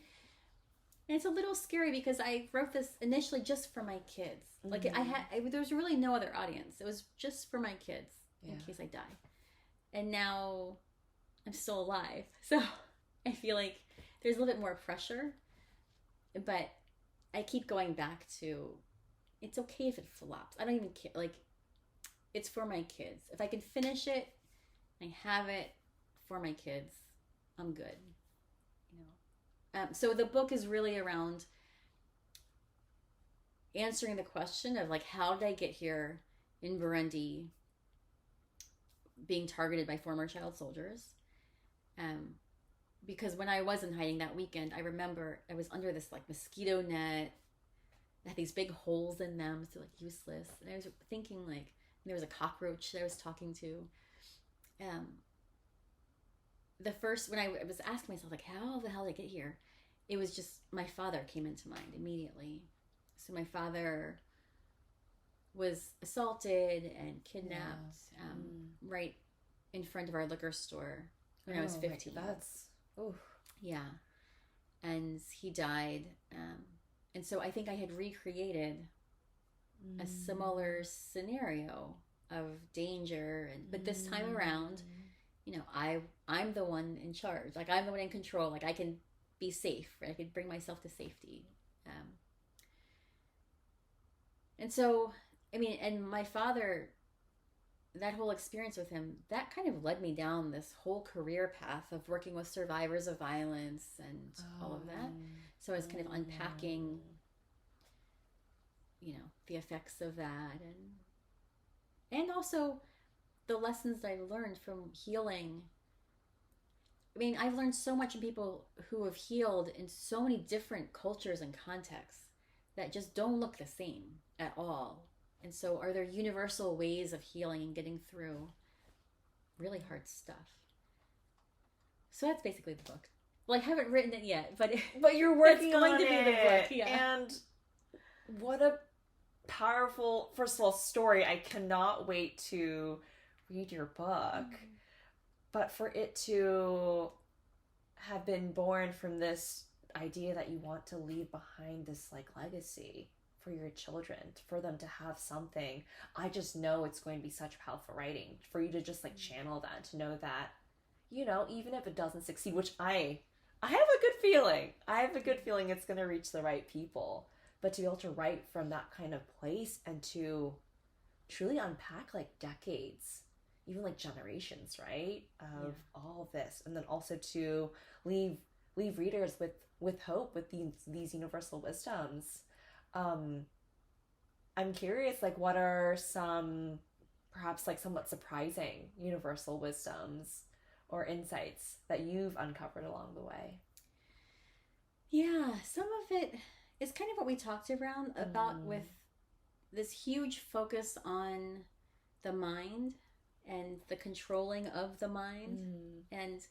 And it's a little scary because I wrote this initially just for my kids. Like there was really no other audience. It was just for my kids in case I die. And now I'm still alive. So I feel like there's a little bit more pressure. But I keep going back to, it's okay if it flops. I don't even care. Like, it's for my kids. If I can finish it, I have it for my kids, I'm good. So the book is really around answering the question of, like, how did I get here in Burundi being targeted by former child soldiers? Because when I was in hiding that weekend, I remember I was under this, like, mosquito net that had these big holes in them, so, like, useless. And I was thinking, like, there was a cockroach that I was talking to. When I was asking myself, like, how the hell did I get here? It was just, my father came into mind immediately. So my father was assaulted and kidnapped right in front of our liquor store when I was 15. Yeah. And he died. And so I think I had recreated a similar scenario of danger. But this time around, I'm the one in charge. Like, I'm the one in control. Like, I can be safe. Right? I can bring myself to safety. And so, and my father, that whole experience with him, that kind of led me down this whole career path of working with survivors of violence and all of that. So I was kind of unpacking, the effects of that. And also the lessons that I learned from healing. I've learned so much from people who have healed in so many different cultures and contexts that just don't look the same at all. And so are there universal ways of healing and getting through really hard stuff? So that's basically the book. Well, I haven't written it yet, but you're working on to it. Be the book, yeah. And what a powerful, first of all, story. I cannot wait to read your book. But for it to have been born from this idea that you want to leave behind this, like, legacy for your children, for them to have something, I just know it's going to be such powerful writing for you to just, like, channel that, to know that, even if it doesn't succeed, which I have a good feeling. I have a good feeling it's going to reach the right people. But to be able to write from that kind of place and to truly unpack, like, decades, even, like, generations, right, of all of this, and then also to leave readers with hope, with these universal wisdoms. I'm curious, like, what are some perhaps, like, somewhat surprising universal wisdoms or insights that you've uncovered along the way? Yeah, some of it is kind of what we talked about with this huge focus on the mind and the controlling of the mind. And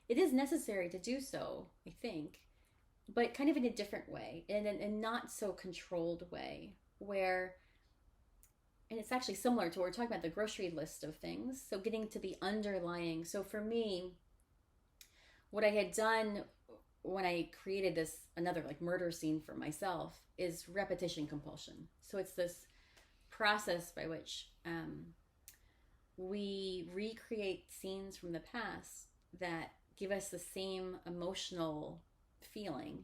it is necessary to do so, I think. but kind of in a different way, in a not so controlled way, where, and it's actually similar to what we're talking about, the grocery list of things. So getting to the underlying. So for me, what I had done when I created this, another like murder scene for myself, is repetition compulsion. So it's this process by which we recreate scenes from the past that give us the same emotional feeling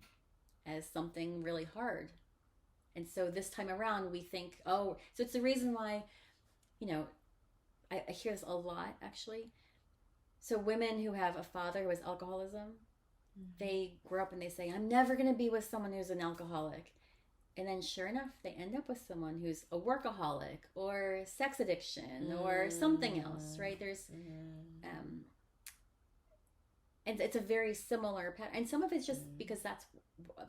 as something really hard. And so this time around we think, oh, so it's the reason why, I hear this a lot actually. So women who have a father who has alcoholism, they grow up and they say, I'm never going to be with someone who's an alcoholic. And then sure enough, they end up with someone who's a workaholic or sex addiction or something else, right? There's, and it's a very similar pattern. And some of it's just because that's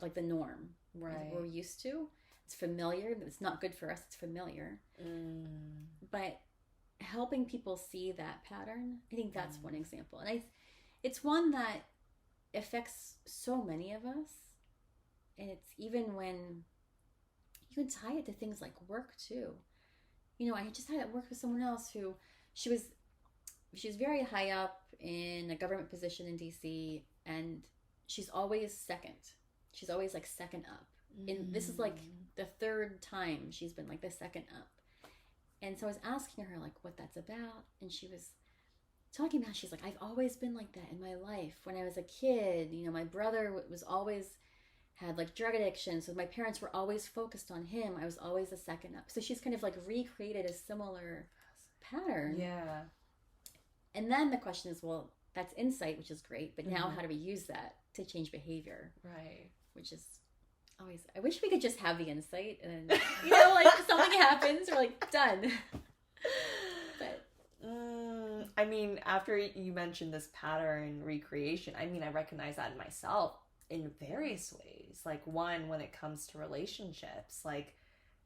like the norm, right? We're used to. It's familiar. It's not good for us. It's familiar. But helping people see that pattern, I think that's one example. And it's one that affects so many of us. And it's even when you can tie it to things like work too. I just had worked with someone else who she was very high up in a government position in DC, and she's always second. She's always like second up. And this is like the third time she's been like the second up. And so I was asking her like what that's about, and she was talking about, she's like, I've always been like that in my life. When I was a kid, my brother was always had like drug addiction, so my parents were always focused on him. I was always the second up. So she's kind of like recreated a similar pattern. Yeah. And then the question is, well, that's insight, which is great, but now how do we use that to change behavior? Right. Which is always, I wish we could just have the insight and like something happens, we're like, done. But I mean, after you mentioned this pattern recreation, I mean, I recognize that in myself in various ways. Like one, when it comes to relationships, like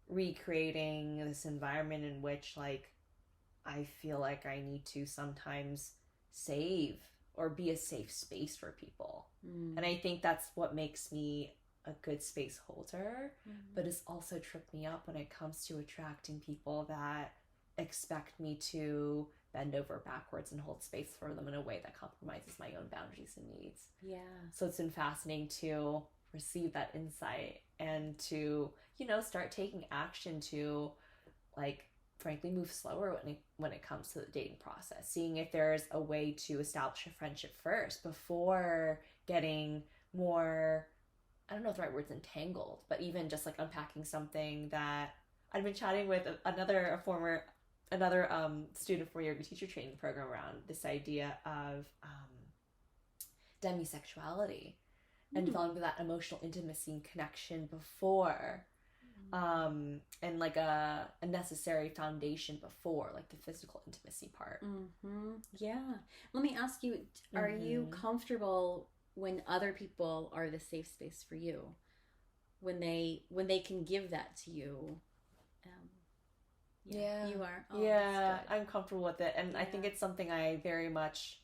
recreating this environment in which like I feel like I need to sometimes save or be a safe space for people. And I think that's what makes me a good space holder, but it's also tripped me up when it comes to attracting people that expect me to bend over backwards and hold space for them in a way that compromises my own boundaries and needs. Yeah. So it's been fascinating to receive that insight and to, start taking action to, like, frankly, move slower when it comes to the dating process. Seeing if there's a way to establish a friendship first before getting more, I don't know if the right word's entangled, but even just like unpacking something that I'd been chatting with another student for your teacher training program around this idea of demisexuality and developing that emotional intimacy and connection before and like a necessary foundation before like the physical intimacy part. Yeah. Let me ask you, are you comfortable when other people are the safe space for you, when they can give that to you? Yeah, you are. Oh, yeah, I'm comfortable with it, and I think it's something I very much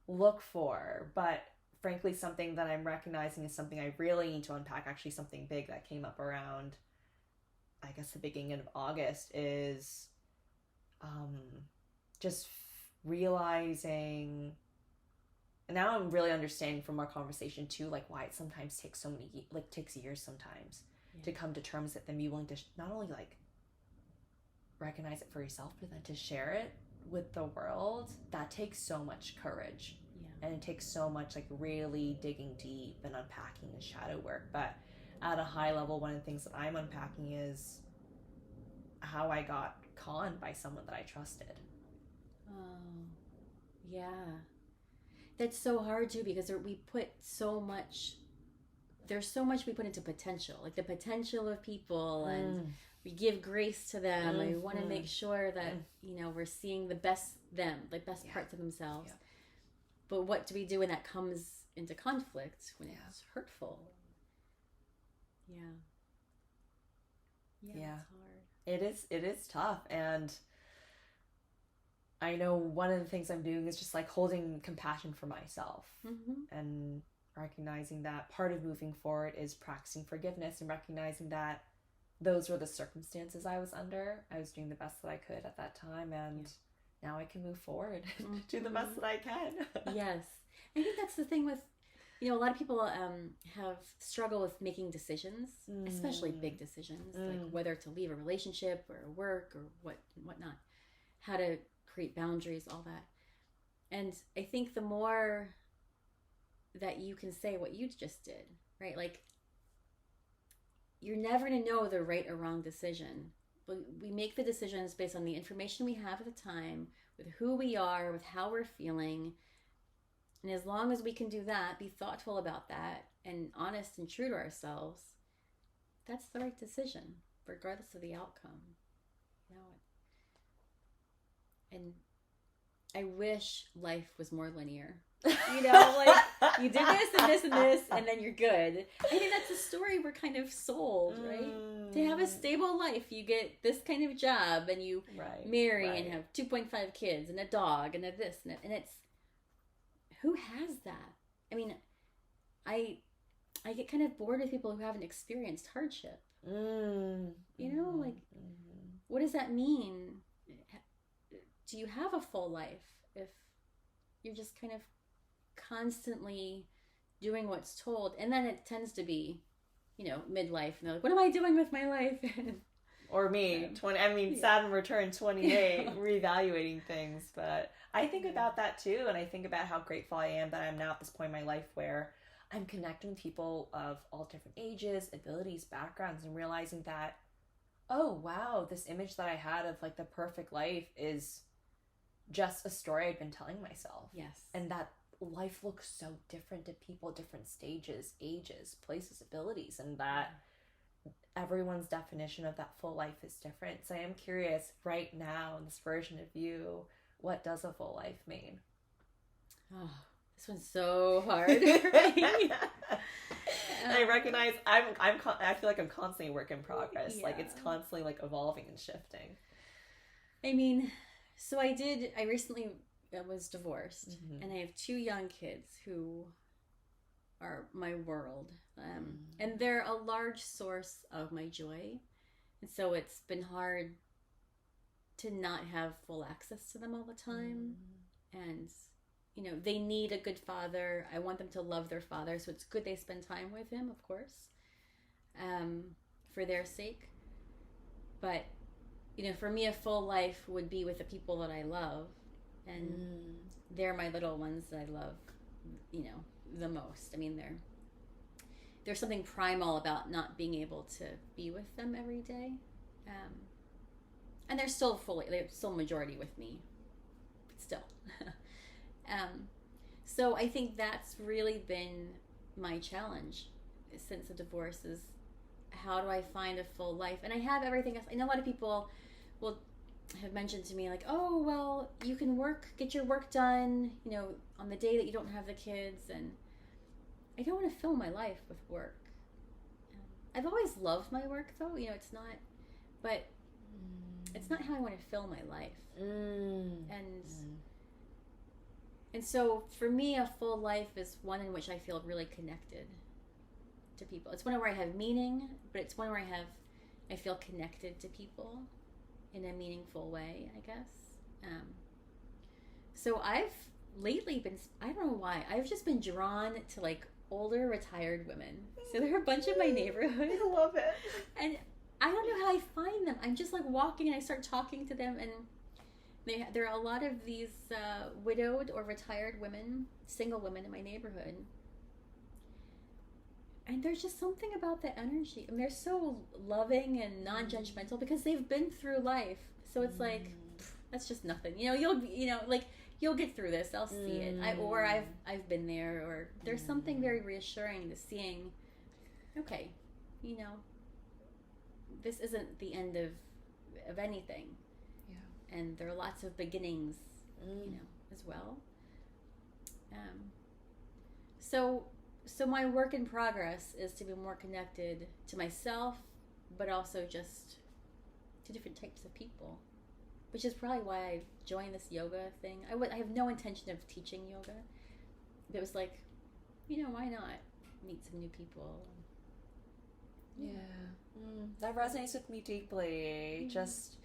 look for, but frankly something that I'm recognizing is something I really need to unpack. Actually, something big that came up around, I guess, the beginning of August is just realizing, and now I'm really understanding from our conversation too, like why it sometimes takes takes years sometimes to come to terms with them, be willing to not only like recognize it for yourself, but then to share it with the world. That takes so much courage. And it takes so much like really digging deep and unpacking and shadow work. But at a high level, one of the things that I'm unpacking is how I got conned by someone that I trusted. Oh, yeah. That's so hard too, because we put so much, there's so much we put into potential, like the potential of people, and we give grace to them, and we want to make sure that, we're seeing the best parts of themselves. Yeah. But what do we do when that comes into conflict, when it's hurtful? Yeah. Yeah. It's hard. It is tough. And I know one of the things I'm doing is just like holding compassion for myself and recognizing that part of moving forward is practicing forgiveness and recognizing that those were the circumstances I was under. I was doing the best that I could at that time, and now I can move forward and do the best that I can. Yes. I think that's the thing with, a lot of people have struggle with making decisions, especially big decisions, like whether to leave a relationship or work or whatnot, how to create boundaries, all that. And I think the more that you can say what you just did, right? Like, you're never going to know the right or wrong decision. But we make the decisions based on the information we have at the time, with who we are, with how we're feeling. And as long as we can do that, be thoughtful about that, and honest and true to ourselves, that's the right decision, regardless of the outcome. And I wish life was more linear. Like, you do this and this and this, and then you're good. I think that's a story we're kind of sold, right? To have a stable life, you get this kind of job, and you marry and have 2.5 kids and a dog and a this and it's, who has that? I mean, I get kind of bored with people who haven't experienced hardship. Like, what does that mean? Do you have a full life if you're just kind of constantly doing what's told? And then it tends to be, midlife, and they're like, what am I doing with my life? Or me, Saturn return 28, reevaluating things. But I think about that too, and I think about how grateful I am that I'm now at this point in my life where I'm connecting with people of all different ages, abilities, backgrounds, and realizing that, oh wow, this image that I had of like the perfect life is just a story I'd been telling myself. Yes. And that life looks so different to people, different stages, ages, places, abilities, and that everyone's definition of that full life is different. So I am curious right now in this version of you, what does a full life mean? Oh, this one's so hard. Right? I recognize I feel like I'm constantly a work in progress. Yeah. Like, it's constantly like evolving and shifting. I mean, so I recently was divorced, and I have 2 young kids who are my world. And they're a large source of my joy. And so it's been hard to not have full access to them all the time. And, they need a good father. I want them to love their father. So it's good they spend time with him, of course, for their sake. But, for me, a full life would be with the people that I love. And they're my little ones that I love, the most. I mean, there's something primal about not being able to be with them every day. And they're still majority with me, but still. So I think that's really been my challenge since the divorce, is how do I find a full life? And I have everything else. I know a lot of people will have mentioned to me, like, oh, well, you can get your work done, on the day that you don't have the kids. And I don't want to fill my life with work. I've always loved my work, though. It's not how I want to fill my life. And so for me, a full life is one in which I feel really connected to people. It's one where I have meaning, but it's one where I feel connected to people in a meaningful way, I guess. So I've lately been, I don't know why, I've just been drawn to like older retired women. So there are a bunch in my neighborhood. I love it. And I don't know how I find them. I'm just like walking and I start talking to them, and there are a lot of these widowed or retired women, single women in my neighborhood. And there's just something about the energy. I mean, they're so loving and non-judgmental because they've been through life. So it's like, that's just nothing. You'll get through this. I'll see it. I've been there. Or there's something very reassuring to seeing, okay, this isn't the end of anything. Yeah. And there are lots of beginnings, as well. So my work in progress is to be more connected to myself, but also just to different types of people, which is probably why I joined this yoga thing. I have no intention of teaching yoga. It was like, why not meet some new people? Yeah. That resonates with me deeply. Just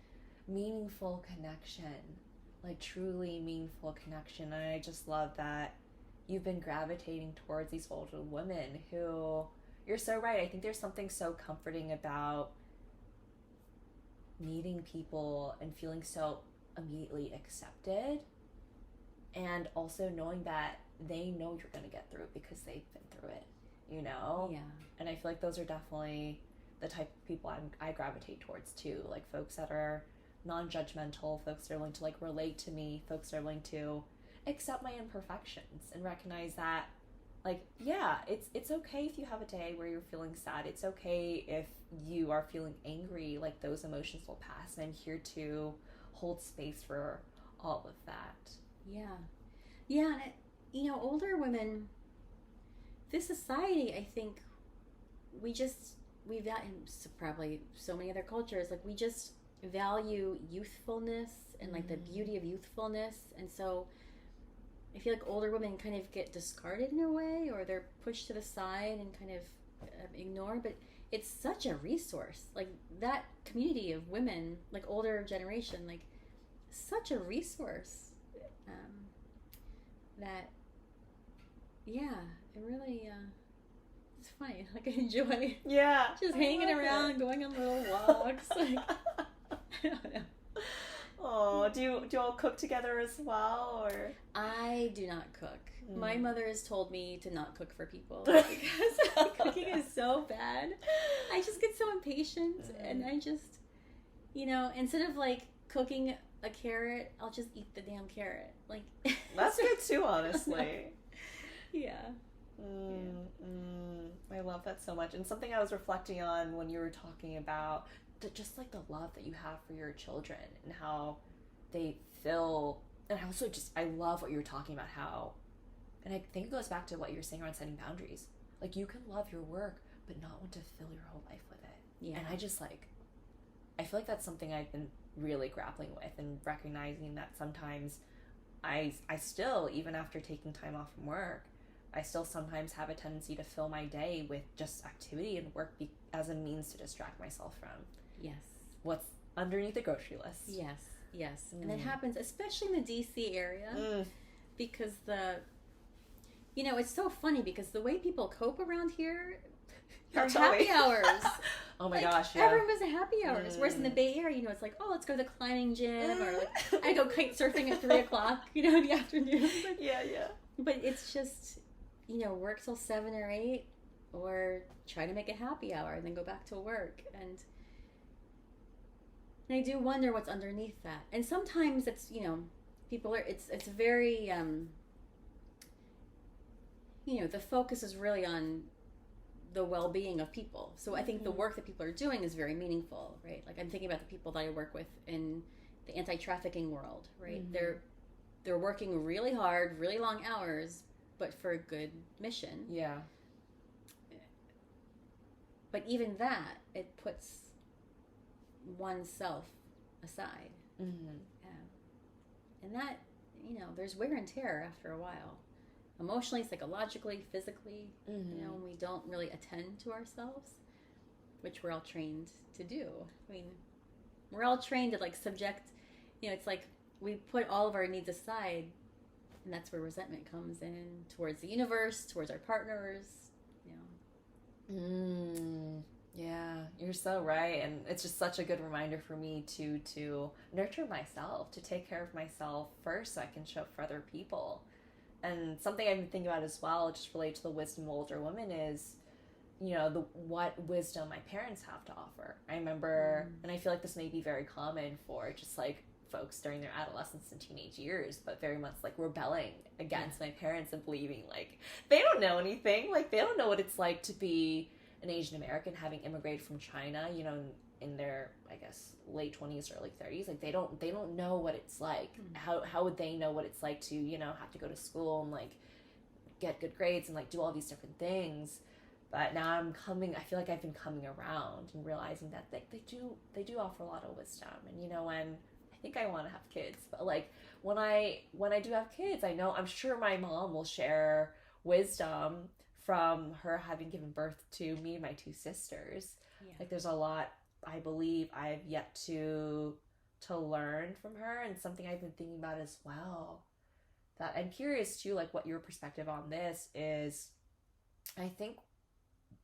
meaningful connection. Like, truly meaningful connection. And I just love that you've been gravitating towards these older women who, you're so right. I think there's something so comforting about meeting people and feeling so immediately accepted, and also knowing that they know you're going to get through it because they've been through it, Yeah. And I feel like those are definitely the type of people I gravitate towards too, like folks that are non-judgmental, folks that are willing to like relate to me, folks that are willing to accept my imperfections and recognize that, like, yeah, it's okay if you have a day where you're feeling sad. It's okay if you are feeling angry. Like, those emotions will pass, and I'm here to hold space for all of that. Yeah, and older women, this society, I think, probably so many other cultures, like, we just value youthfulness and like the beauty of youthfulness, and so I feel like older women kind of get discarded in a way, or they're pushed to the side and kind of ignored, but it's such a resource. Like, that community of women, like older generation, like, such a resource that, yeah, it really, it's funny. Like, I enjoy just hanging around, going on little walks. Like, I don't know. Oh, do you all cook together as well, or? I do not cook. My mother has told me to not cook for people because cooking is so bad. I just get so impatient, and I just, instead of like cooking a carrot, I'll just eat the damn carrot. Like, that's good too, honestly. Yeah. I love that so much. And something I was reflecting on when you were talking about just like the love that you have for your children and how they feel, and also just, I love what you were talking about, how, and I think it goes back to what you're saying around setting boundaries. Like, you can love your work but not want to fill your whole life with it. Yeah. And I just like, I feel like that's something I've been really grappling with, and recognizing that sometimes I still, even after taking time off from work, I still sometimes have a tendency to fill my day with just activity and work as a means to distract myself from what's underneath the grocery list. Yes. And it happens especially in the DC area because it's so funny because the way people cope around here are happy hours. Oh my gosh, yeah. Everyone goes to happy hours. Whereas in the Bay Area, it's like, oh, let's go to the climbing gym, or like I go kite surfing at 3:00, in the afternoon. Yeah. But it's just, work till 7 or 8, or try to make a happy hour and then go back to work. And I do wonder what's underneath that. And sometimes it's, people are, it's very, the focus is really on the well-being of people. So I think the work that people are doing is very meaningful, right? Like, I'm thinking about the people that I work with in the anti-trafficking world, right? They're working really hard, really long hours, but for a good mission. Yeah. But even that, it puts oneself aside. And that, there's wear and tear after a while. Emotionally, psychologically, physically, when we don't really attend to ourselves, which we're all trained to do. I mean, we're all trained to like subject, it's like we put all of our needs aside, and that's where resentment comes in towards the universe, towards our partners, Yeah, you're so right. And it's just such a good reminder for me to nurture myself, to take care of myself first so I can show up for other people. And something I've been thinking about as well, just related to the wisdom of older women, is, what wisdom my parents have to offer. I remember, and I feel like this may be very common for just like folks during their adolescence and teenage years, but very much like rebelling against my parents and believing like they don't know anything. Like, they don't know what it's like to be an Asian American having immigrated from China, in their, I guess, late 20s or early 30s. Like, they don't know what it's like. How would they know what it's like to, have to go to school and like get good grades and like do all these different things. But now I feel like I've been coming around and realizing that they do offer a lot of wisdom. And when I think I want to have kids, but like when I do have kids, I'm sure my mom will share wisdom from her having given birth to me and my two sisters. Yeah. Like there's a lot I believe I've yet to learn from her, and something I've been thinking about as well. That I'm curious too, like what your perspective on this is. I think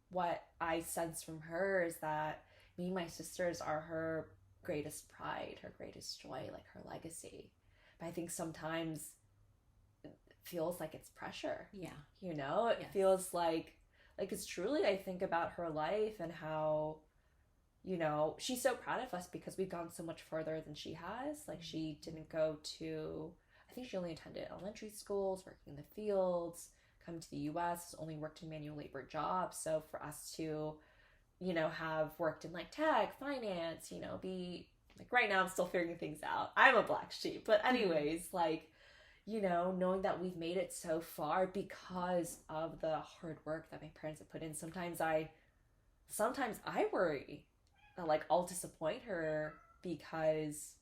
what I sense from her is that me and my sisters are her greatest pride, her greatest joy, like her legacy. But I think sometimes it feels like it's pressure. Yeah. You know, it feels like it's truly, I think about her life and how, you know, she's so proud of us because we've gone so much further than she has. Like she didn't go to, I think she only attended elementary schools, working in the fields, come to the US, only worked in manual labor jobs. So for us to, you know, have worked in like tech, finance, you know, be like right now I'm still figuring things out. I'm a black sheep. But anyways, like, you know, knowing that we've made it so far because of the hard work that my parents have put in. Sometimes I worry that like I'll disappoint her because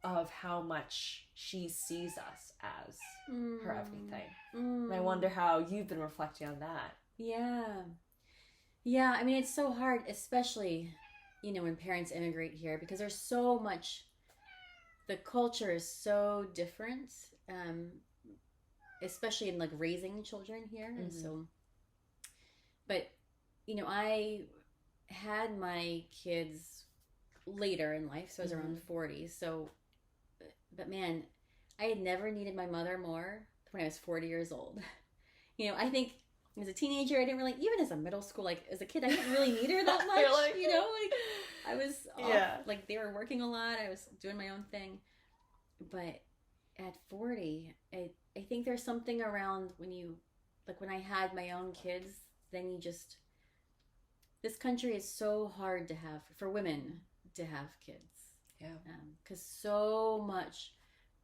of how much she sees us as her everything. And I wonder how you've been reflecting on that. Yeah, I mean, it's so hard, especially, you know, when parents immigrate here, because there's so much, the culture is so different, especially in like raising children here. And so, but, you know, I had my kids later in life, so I was around 40. So, but man, I had never needed my mother more when I was 40 years old. You know, I think as a teenager, I didn't really, even as a middle school, like as a kid, I didn't really need her that much. Really? You know, like I was off, like they were working a lot. I was doing my own thing. But at 40, I think there's something around when you, like when I had my own kids, then you just, this country is so hard to have, for women to have kids. Yeah. Because so much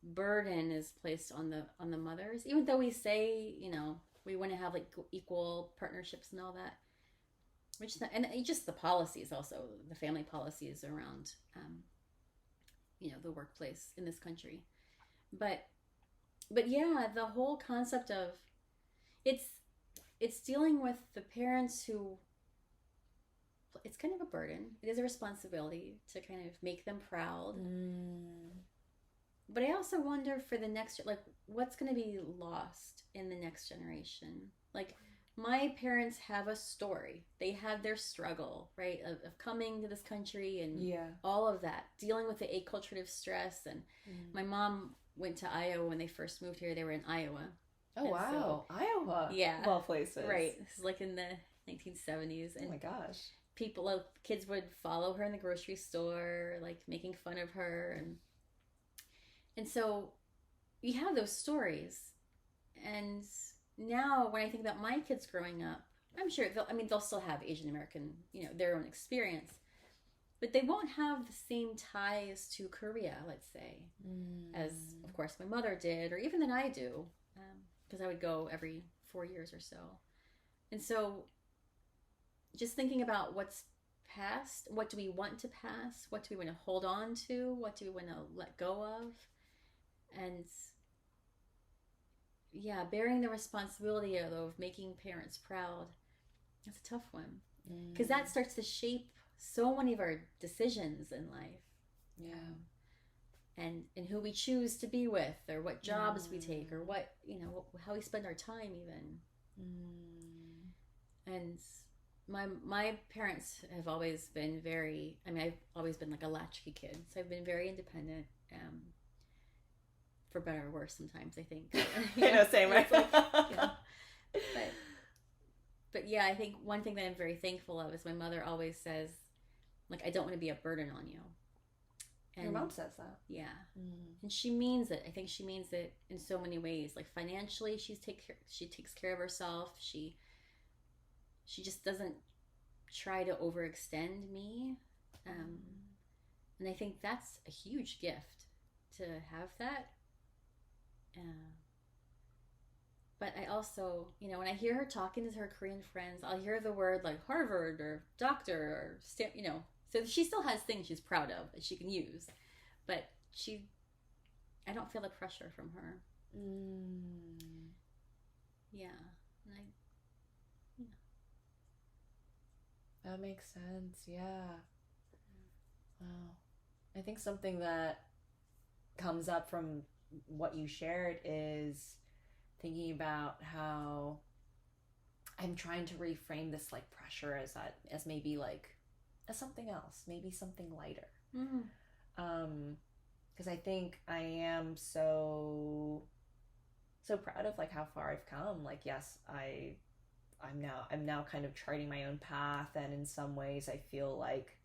burden is placed on the mothers, even though we say, you know, we want to have like equal partnerships and all that, which and just the policies, also the family policies around you know, the workplace in this country, but yeah, the whole concept of it's dealing with the parents who, it's kind of a burden. It is a responsibility to kind of make them proud. But I also wonder for the next, like, what's going to be lost in the next generation? Like, my parents have a story. They had their struggle, right, of coming to this country and all of that, dealing with the acculturative stress. And my mom went to Iowa when they first moved here. They were in Iowa. Oh, wow. So, Iowa. Yeah. Well, places. Right. This is like in the 1970s. And oh, my gosh. Kids would follow her in the grocery store, like making fun of her. And so you have those stories. And now when I think about my kids growing up, I'm sure they'll still have Asian American, you know, their own experience, but they won't have the same ties to Korea, let's say, as of course my mother did, or even that I do, because I would go every 4 years or so. And so just thinking about what's past, what do we want to pass? What do we want to hold on to? What do we want to let go of? And yeah, bearing the responsibility of making parents proud, that's a tough one. Because that starts to shape so many of our decisions in life. And who we choose to be with, or what jobs we take, or what, you know, how we spend our time even. And my parents have always been very, I mean, I've always been like a latchkey kid, so I've been very independent, for better or worse sometimes, I think. You know, same, right? Like, you know, but yeah, I think one thing that I'm very thankful of is my mother always says, like, I don't want to be a burden on you. And your mom says that. Yeah. And she means it. I think she means it in so many ways. Like financially, she takes care of herself. She just doesn't try to overextend me. And I think that's a huge gift to have that. But I also, you know, when I hear her talking to her Korean friends, I'll hear the word like Harvard or doctor or, you know, so she still has things she's proud of that she can use. But I don't feel the pressure from her. Yeah. That makes sense. Yeah. Wow. I think something that comes up from what you shared is thinking about how I'm trying to reframe this like pressure as maybe like as something else, maybe something lighter. Because I think I am so proud of like how far I've come. Like, yes, I'm now kind of charting my own path, and in some ways I feel like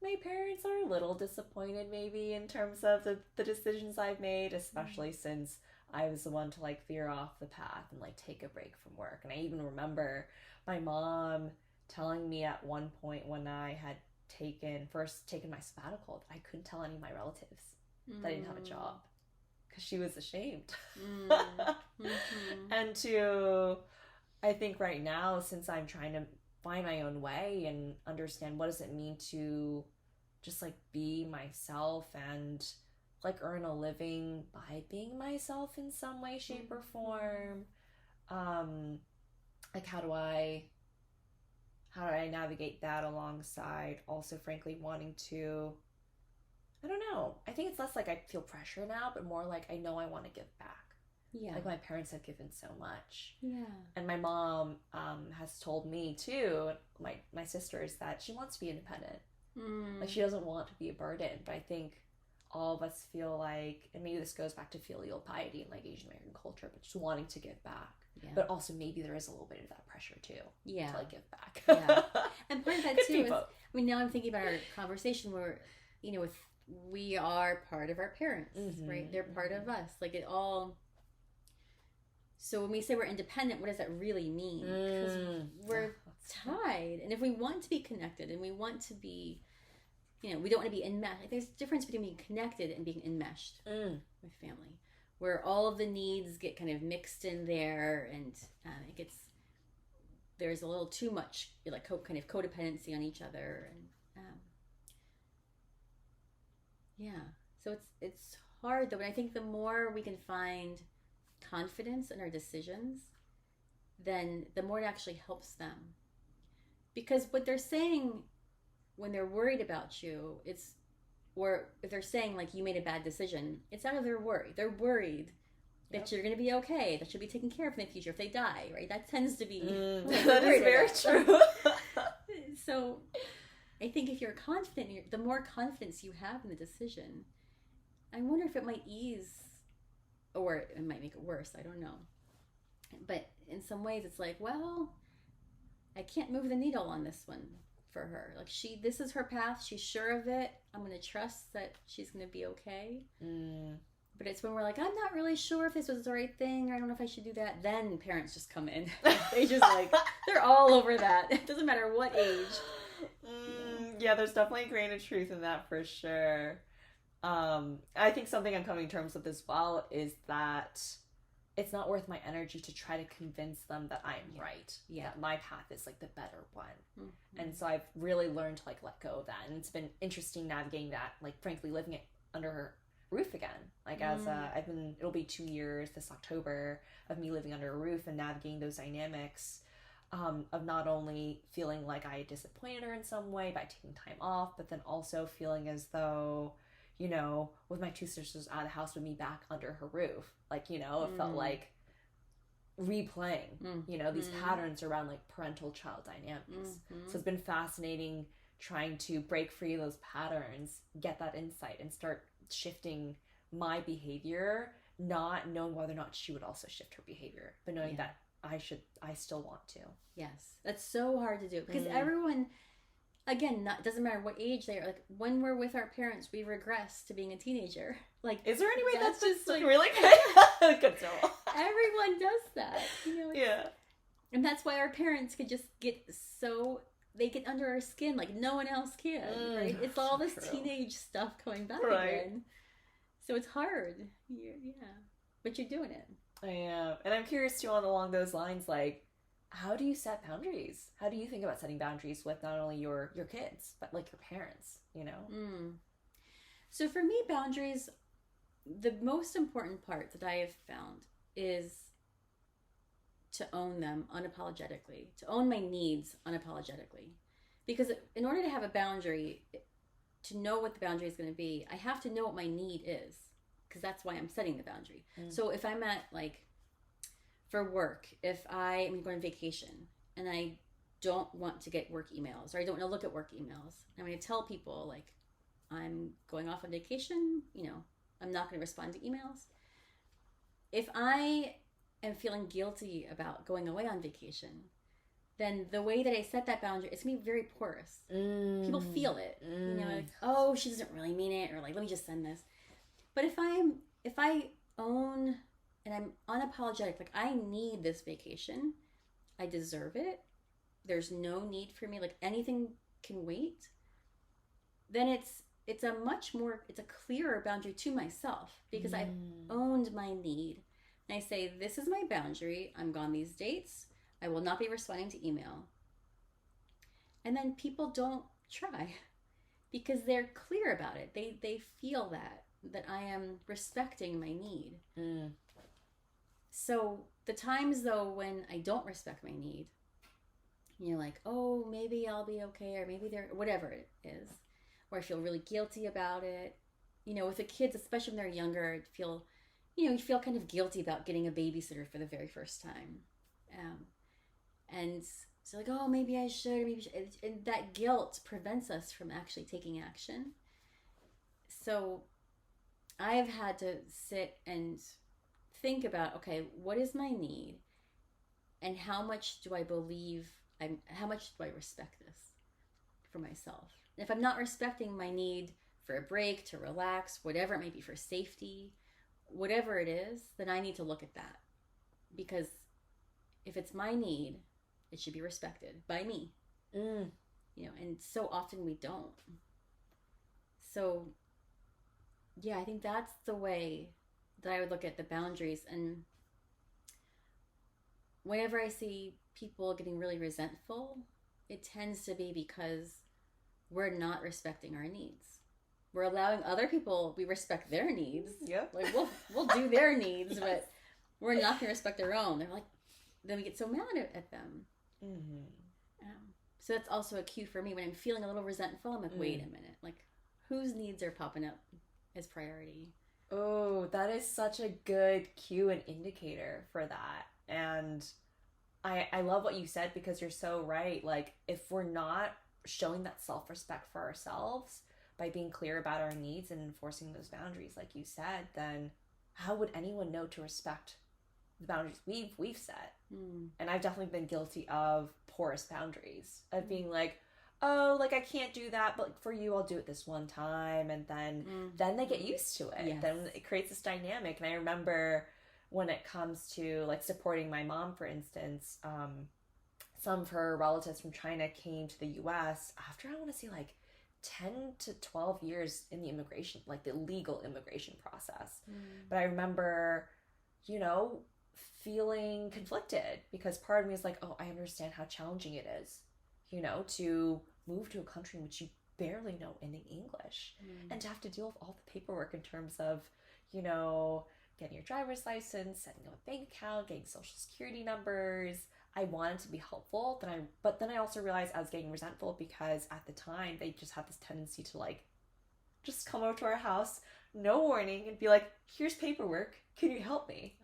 my parents are a little disappointed maybe in terms of the decisions I've made, especially since I was the one to like veer off the path and like take a break from work. And I even remember my mom telling me at one point when I had first taken my sabbatical that I couldn't tell any of my relatives that I didn't have a job because she was ashamed. And I think right now, since I'm trying to find my own way and understand what does it mean to just like be myself and like earn a living by being myself in some way, shape, or form, like how do I navigate that alongside also frankly wanting to, I don't know, I think it's less like I feel pressure now, but more like I know I want to give back. Yeah. Like my parents have given so much. Yeah. And my mom has told me too, my sisters, that she wants to be independent. Like she doesn't want to be a burden. But I think all of us feel like, and maybe this goes back to filial piety in like Asian American culture, but just wanting to give back. Yeah. But also maybe there is a little bit of that pressure too. Yeah. To like give back. Yeah. And part of that too is, I mean, now I'm thinking about our conversation where, you know, we are part of our parents, right? They're part of us. Like it all. So when we say we're independent, what does that really mean? Because we're tied. And if we want to be connected and we want to be, you know, we don't want to be enmeshed. Like there's a difference between being connected and being enmeshed with family, where all of the needs get kind of mixed in there, and there's a little too much like kind of codependency on each other, and so it's hard though. But I think the more we can find confidence in our decisions, then the more it actually helps them. Because what they're saying when they're worried about you, or if they're saying like you made a bad decision, it's out of their worry. They're worried that you're going to be okay, that you'll be taken care of in the future if they die, right? That tends to be that is very true. So I think if you're confident, the more confidence you have in the decision, I wonder if it might ease, or it might make it worse. I don't know. But in some ways it's like, well, I can't move the needle on this one for her. Like this is her path. She's sure of it. I'm going to trust that she's going to be okay. But it's when we're like, I'm not really sure if this was the right thing, or I don't know if I should do that. Then parents just come in. They just like, they're all over that. It doesn't matter what age. Yeah, there's definitely a grain of truth in that for sure. I think something I'm coming to terms with as well is that it's not worth my energy to try to convince them that I'm right. Yeah. That my path is like the better one. And so I've really learned to like let go of that. And it's been interesting navigating that, like frankly living it under her roof again. Like as it'll be 2 years this October of me living under a roof and navigating those dynamics of not only feeling like I disappointed her in some way by taking time off, but then also feeling as though, you know, with my 2 sisters out of the house with me back under her roof, like, you know, it felt like replaying, you know, these patterns around like parental child dynamics. So it's been fascinating trying to break free of those patterns, get that insight, and start shifting my behavior, not knowing whether or not she would also shift her behavior, but knowing that I still want to. Yes. That's so hard to do because everyone, again, it doesn't matter what age they are. Like when we're with our parents, we regress to being a teenager. Like, is there any way that's just like really good? Good tell. Everyone does that, you know. Yeah. And that's why our parents could just get under our skin like no one else can, right? It's all this teenage stuff coming back again. So it's hard. Yeah. But you're doing it. I am. And I'm curious too along those lines, like, how do you set boundaries? How do you think about setting boundaries with not only your kids, but like your parents, you know? So for me, boundaries, the most important part that I have found is to own them unapologetically, to own my needs unapologetically. Because in order to have a boundary, to know what the boundary is going to be, I have to know what my need is, because that's why I'm setting the boundary. So if I'm at, like, for work, if I am going on vacation and I don't want to get work emails, or I don't want to look at work emails, I'm going to tell people, like, I'm going off on vacation, you know, I'm not going to respond to emails. If I am feeling guilty about going away on vacation, then the way that I set that boundary, it's going to be very porous. People feel it. You know, like, oh, she doesn't really mean it, or like, let me just send this. But if I own and I'm unapologetic, like, I need this vacation, I deserve it, there's no need for me, like, anything can wait, then it's a clearer boundary to myself, because I've owned my need. And I say, this is my boundary. I'm gone these dates. I will not be responding to email. And then people don't try because they're clear about it. They feel that I am respecting my need. So the times, though, when I don't respect my need, you're like, oh, maybe I'll be okay, or maybe whatever it is, or I feel really guilty about it. You know, with the kids, especially when they're younger, you feel kind of guilty about getting a babysitter for the very first time. And so, like, oh, maybe I should, and that guilt prevents us from actually taking action. So I've had to sit and think about, okay, what is my need, and how much do I respect this for myself? And if I'm not respecting my need for a break, to relax, whatever it may be, for safety, whatever it is, then I need to look at that. Because if it's my need, it should be respected by me. You know, and so often we don't. So yeah, I think that's the way that I would look at the boundaries. And whenever I see people getting really resentful, it tends to be because we're not respecting our needs. We're allowing other people, we respect their needs. Yep. Like, we'll do their needs, yes. But we're not going to respect their own. They're like, then we get so mad at them. So that's also a cue for me when I'm feeling a little resentful. I'm like, wait a minute, like, whose needs are popping up as priority? Oh, that is such a good cue and indicator for that. And I love what you said, because you're so right. Like, if we're not showing that self-respect for ourselves by being clear about our needs and enforcing those boundaries, like you said, then how would anyone know to respect the boundaries we've set? And I've definitely been guilty of porous boundaries, of being like, oh, like, I can't do that, but like, for you, I'll do it this one time. And then they get used to it. Yes. Then it creates this dynamic. And I remember when it comes to, like, supporting my mom, for instance, some of her relatives from China came to the US after, I want to say, like 10 to 12 years in the immigration, like the legal immigration process. But I remember, you know, feeling conflicted, because part of me is like, oh, I understand how challenging it is, you know, to move to a country in which you barely know any English, and to have to deal with all the paperwork in terms of, you know, getting your driver's license, setting up a bank account, getting social security numbers. I wanted to be helpful, but then I also realized I was getting resentful, because at the time they just had this tendency to, like, just come over to our house, no warning, and be like, here's paperwork, can you help me?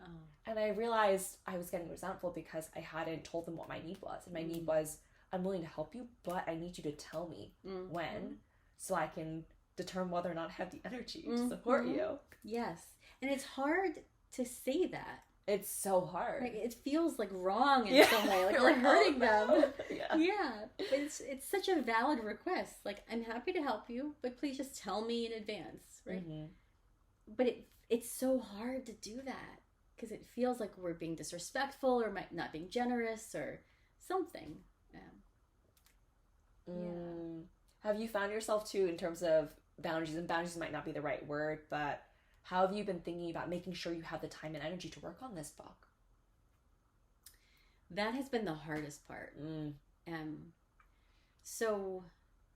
And I realized I was getting resentful because I hadn't told them what my need was. And my need was, I'm willing to help you, but I need you to tell me when, so I can determine whether or not I have the energy to support you. Yes. And it's hard to say that. It's so hard. Like, it feels like wrong in some way. Like, you're hurting them. Yeah. But it's such a valid request. Like, I'm happy to help you, but please just tell me in advance, right? But it's so hard to do that, because it feels like we're being disrespectful, or not being generous, or something. Have you found yourself too, in terms of boundaries, and boundaries might not be the right word, but how have you been thinking about making sure you have the time and energy to work on this book? That has been the hardest part. So,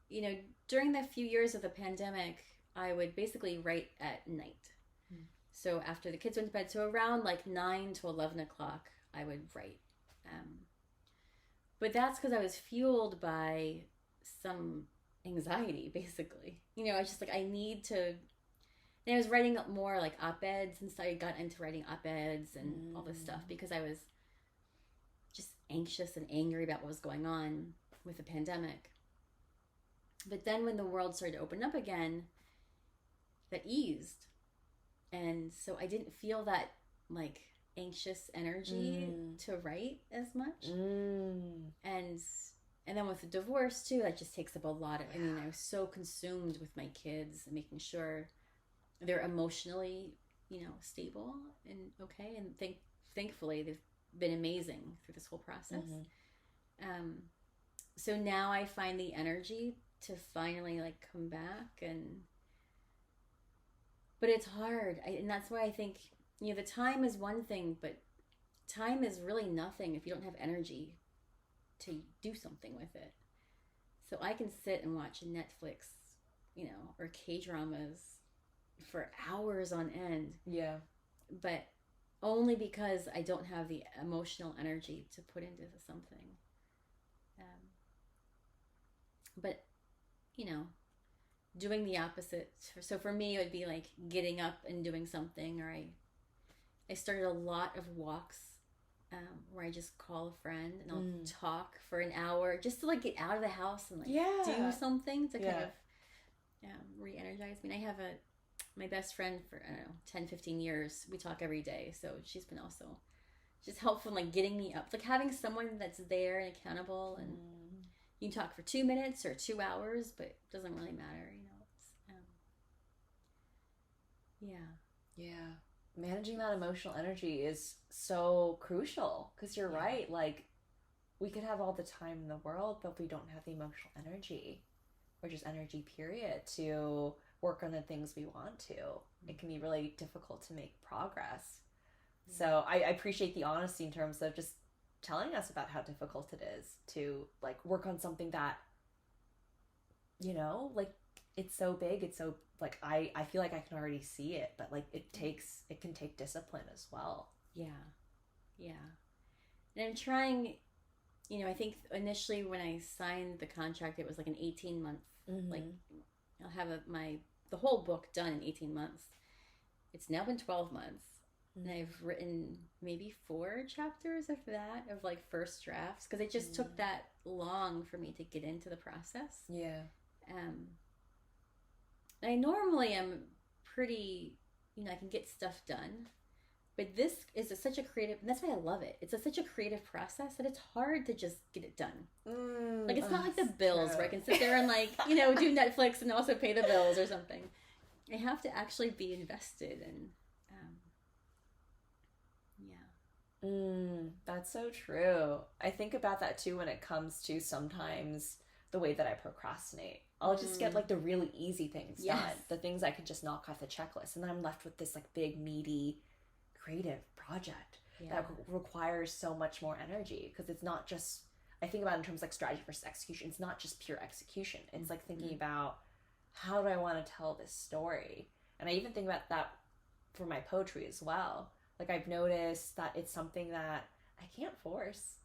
you know, during the few years of the pandemic, I would basically write at night. So after the kids went to bed, so around like 9 to 11 o'clock, I would write. But that's because I was fueled by some anxiety, basically. You know, I was just like, I need to. And I was writing up more like op-eds and stuff. I got into writing op-eds and all this stuff because I was just anxious and angry about what was going on with the pandemic. But then when the world started to open up again, that eased. And so I didn't feel that like anxious energy to write as much. And then with the divorce too, that just takes up a lot of, I mean, I was so consumed with my kids and making sure they're emotionally, you know, stable and okay. And thankfully they've been amazing through this whole process. So now I find the energy to finally like come back but it's hard. And that's why I think, you know, the time is one thing, but time is really nothing if you don't have energy to do something with it. So I can sit and watch Netflix, you know, or K-dramas for hours on end. Yeah. But only because I don't have the emotional energy to put into something. But, you know, doing the opposite. So for me, it would be like getting up and doing something, or I started a lot of walks where I just call a friend and I'll talk for an hour just to like get out of the house and like do something to kind of re-energize me. And I have my best friend for, I don't know, 10, 15 years. We talk every day. So she's been also just helpful in like getting me up. It's like having someone that's there and accountable, and you can talk for 2 minutes or 2 hours, but it doesn't really matter, you know. Yeah. Managing that emotional energy is so crucial, because you're right. Like, we could have all the time in the world, but if we don't have the emotional energy, or just energy period, to work on the things we want to, it can be really difficult to make progress. So I appreciate the honesty in terms of just telling us about how difficult it is to like work on something that, you know, like, it's so big, it's so like, I feel like I can already see it, but like it can take discipline as well. Yeah. And I'm trying, you know, I think initially when I signed the contract, it was like an 18-month, like I'll have the whole book done in 18 months. It's now been 12 months. And I've written maybe 4 chapters of that, of like first drafts, because it just took that long for me to get into the process. I normally am pretty, you know, I can get stuff done, but this is such a creative, and that's why I love it. It's such a creative process that it's hard to just get it done. Like, it's not like the bills where I can sit there and like, you know, do Netflix and also pay the bills or something. I have to actually be invested in. That's so true. I think about that too when it comes to sometimes the way that I procrastinate. I'll just get like the really easy things done, the things I could just knock off the checklist, and then I'm left with this like big, meaty, creative project that requires so much more energy, because it's not just, I think about it in terms of like strategy versus execution. It's not just pure execution. It's like thinking about, how do I want to tell this story? And I even think about that for my poetry as well. Like, I've noticed that it's something that I can't force.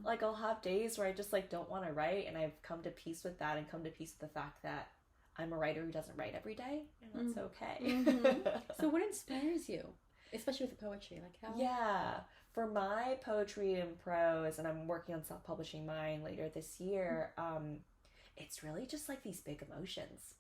Like, I'll have days where I just like don't want to write, and I've come to peace with that, and come to peace with the fact that I'm a writer who doesn't write every day, and that's okay. So what inspires you, especially with the poetry? Like, how? Yeah, for my poetry and prose, and I'm working on self-publishing mine later this year, it's really just like these big emotions.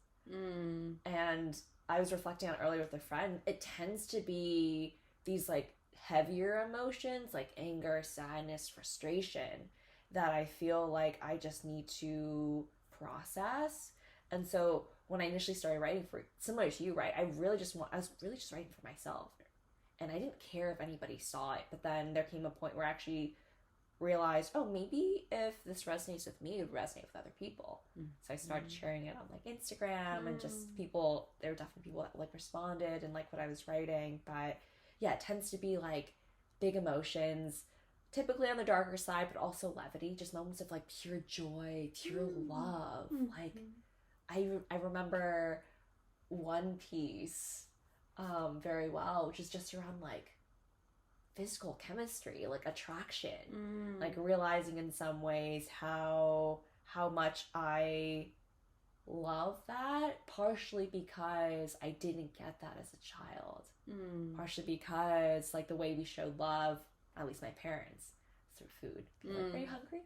And I was reflecting on earlier with a friend, it tends to be these like heavier emotions, like anger, sadness, frustration, that I feel like I just need to process. And so when I initially started writing, for similar to you, right, I was really just writing for myself, and I didn't care if anybody saw it. But then there came a point where I actually realized, oh, maybe if this resonates with me, it would resonate with other people. So I started sharing it on like Instagram, and just people, there were definitely people that like responded and like what I was writing. But yeah, it tends to be like big emotions, typically on the darker side, but also levity, just moments of like pure joy, pure love. Like, I remember one piece very well, which is just around like physical chemistry, like attraction, like realizing in some ways how much I love that, partially because I didn't get that as a child, partially because like the way we showed love, at least my parents, through food, like, are you hungry?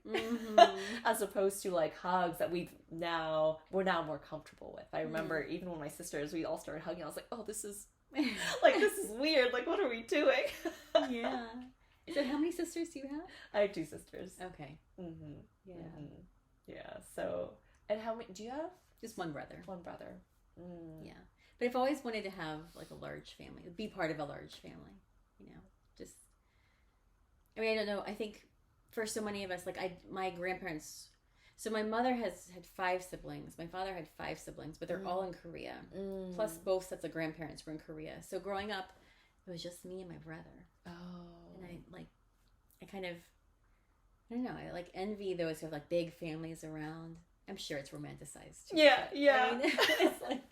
As opposed to like hugs that we're now more comfortable with. I remember even when my sisters, we all started hugging, I was like, oh, this is like, this is weird, like, what are we doing? Yeah. So how many sisters do you have? I have 2 sisters. Okay. Yeah. Yeah. So, and how many do you have? Just one brother. One brother. Yeah. But I've always wanted to have like a large family, be part of a large family, you know, just, I mean, I don't know. I think for so many of us, like my grandparents, so my mother has had 5 siblings. My father had 5 siblings, but they're all in Korea. Plus both sets of grandparents were in Korea. So growing up, it was just me and my brother. Oh. And I kind of, I don't know, I like envy those who have like big families around. I'm sure it's romanticized too. Yeah. I mean, it's like,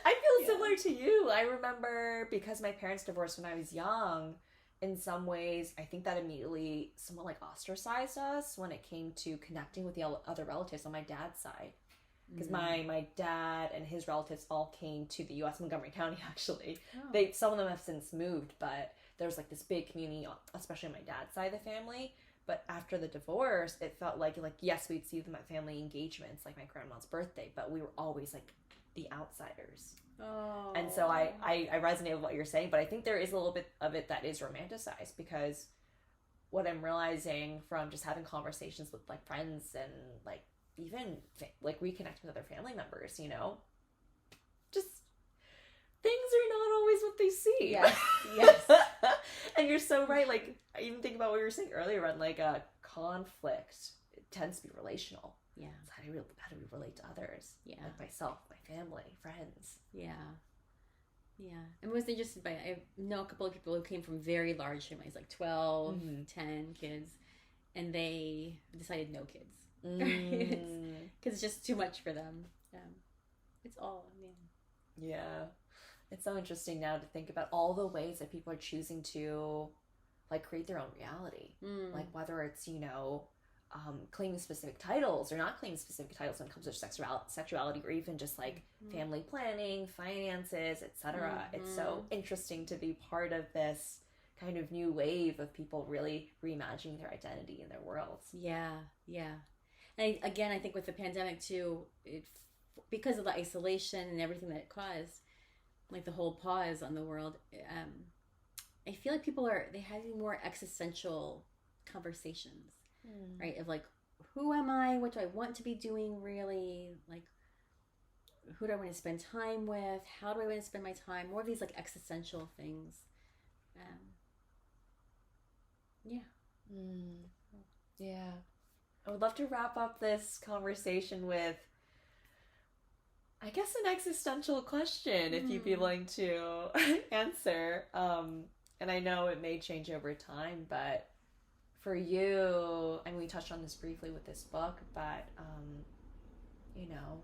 I feel similar to you. I remember because my parents divorced when I was young, in some ways, I think that immediately somewhat like ostracized us when it came to connecting with the other relatives on my dad's side. Because my dad and his relatives all came to the U.S. Montgomery County, actually. Oh. Some of them have since moved, but there's like this big community, especially on my dad's side of the family. But after the divorce, it felt like yes, we'd see them at family engagements, like my grandma's birthday, but we were always like the outsiders. Oh. And so I resonate with what you're saying, but I think there is a little bit of it that is romanticized, because what I'm realizing from just having conversations with like friends and like even like reconnecting with other family members, you know, just things are not always what they seem. Yes. And you're so right. Like, I even think about what you were saying earlier on, like conflict, it tends to be relational. Yeah. So how do we relate to others? Yeah. Like myself, my family, friends. Yeah. Yeah. And was interested by, I know a couple of people who came from very large families, like 12, 10 kids, and they decided no kids. Because it's just too much for them. It's all, yeah. It's so interesting now to think about all the ways that people are choosing to like create their own reality. Like whether it's, you know, claiming specific titles or not claiming specific titles when it comes to sexuality, or even just like family planning, finances, etc. It's so interesting to be part of this kind of new wave of people really reimagining their identity in their worlds. Yeah. And I think with the pandemic too, because of the isolation and everything that it caused, like the whole pause on the world, I feel like people they having more existential conversations, right? Of like, who am I? What do I want to be doing really? Like, who do I want to spend time with? How do I want to spend my time? More of these like existential things. Yeah. I would love to wrap up this conversation with, I guess, an existential question, if you'd be willing to answer. And I know it may change over time, but for you, and we touched on this briefly with this book, but, you know,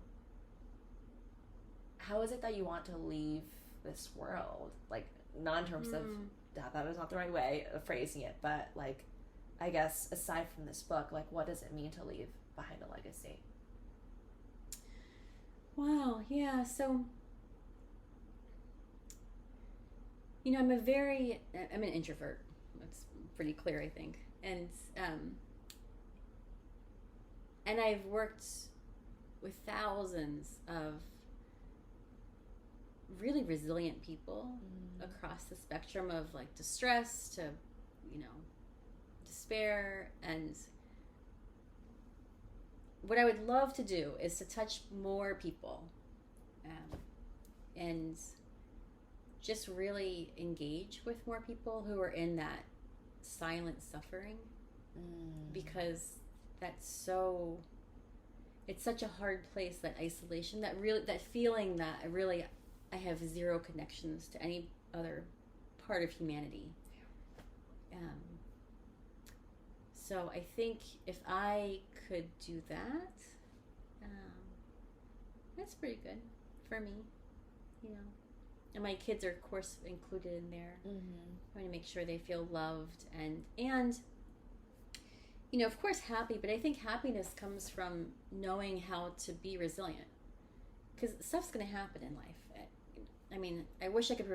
how is it that you want to leave this world? Like, not in terms of, that is not the right way of phrasing it, but like, I guess, aside from this book, like, what does it mean to leave behind a legacy? Wow, yeah, so, you know, I'm an introvert. That's pretty clear, I think. And I've worked with thousands of really resilient people across the spectrum of, like, distress to, you know, despair. And what I would love to do is to touch more people and just really engage with more people who are in that silent suffering, because it's such a hard place, that isolation, that feeling that I have zero connections to any other part of humanity. So I think if I could do that, that's pretty good for me, you know. And my kids are, of course, included in there. Mm-hmm. Trying to make sure they feel loved and of course, happy. But I think happiness comes from knowing how to be resilient, because stuff's going to happen in life. I mean, I wish I could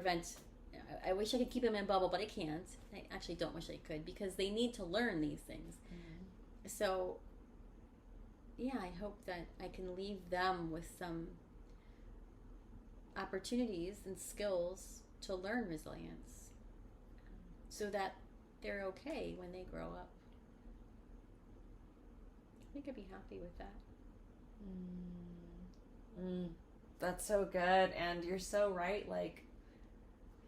keep them in bubble, but I can't. I actually don't wish I could, because they need to learn these things. Mm-hmm. So, yeah, I hope that I can leave them with some opportunities and skills to learn resilience, so that they're okay when they grow up. I think I'd be happy with that. That's so good, and you're so right. Like,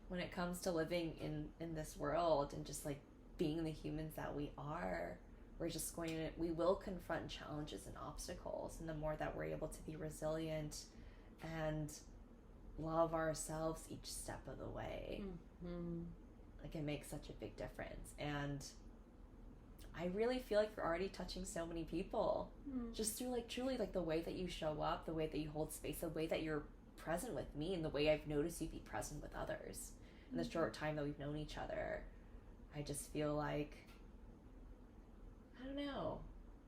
when it comes to living in this world and just like being the humans that we are, we will confront challenges and obstacles, and the more that we're able to be resilient and love ourselves each step of the way, like, it makes such a big difference. And I really feel like you're already touching so many people, just through like truly like the way that you show up, the way that you hold space, the way that you're present with me, and the way I've noticed you be present with others in the short time that we've known each other. I just feel like, I don't know,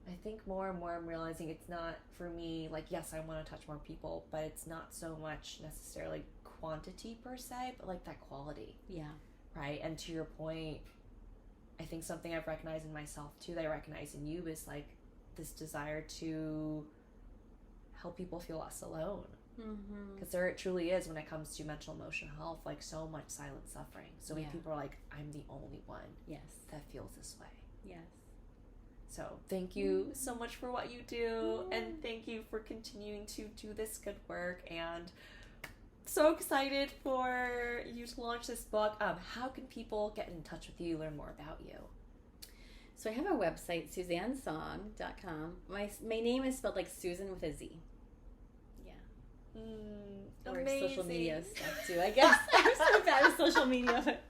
I think more and more I'm realizing it's not for me, like, yes, I want to touch more people, but it's not so much necessarily quantity per se, but like that quality. Yeah. Right? And to your point, I think something I've recognized in myself too, that I recognize in you, is like this desire to help people feel less alone. Because there it truly is, when it comes to mental emotional health, like so much silent suffering. So many people are like, I'm the only one that feels this way. Yes. So thank you so much for what you do, and thank you for continuing to do this good work, and so excited for you to launch this book. How can people get in touch with you, learn more about you? So I have a website, SuzanSong.com. My name is spelled like Susan with a Z. Yeah. Or social media stuff too, I guess. I'm so bad at social media, but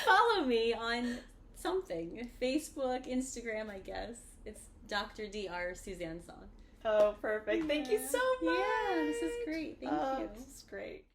follow me on something. Facebook, Instagram, I guess. It's Dr. Dr. Suzan Song. Oh, perfect. Thank you so much. Yeah, this is great. Thank you. This is great.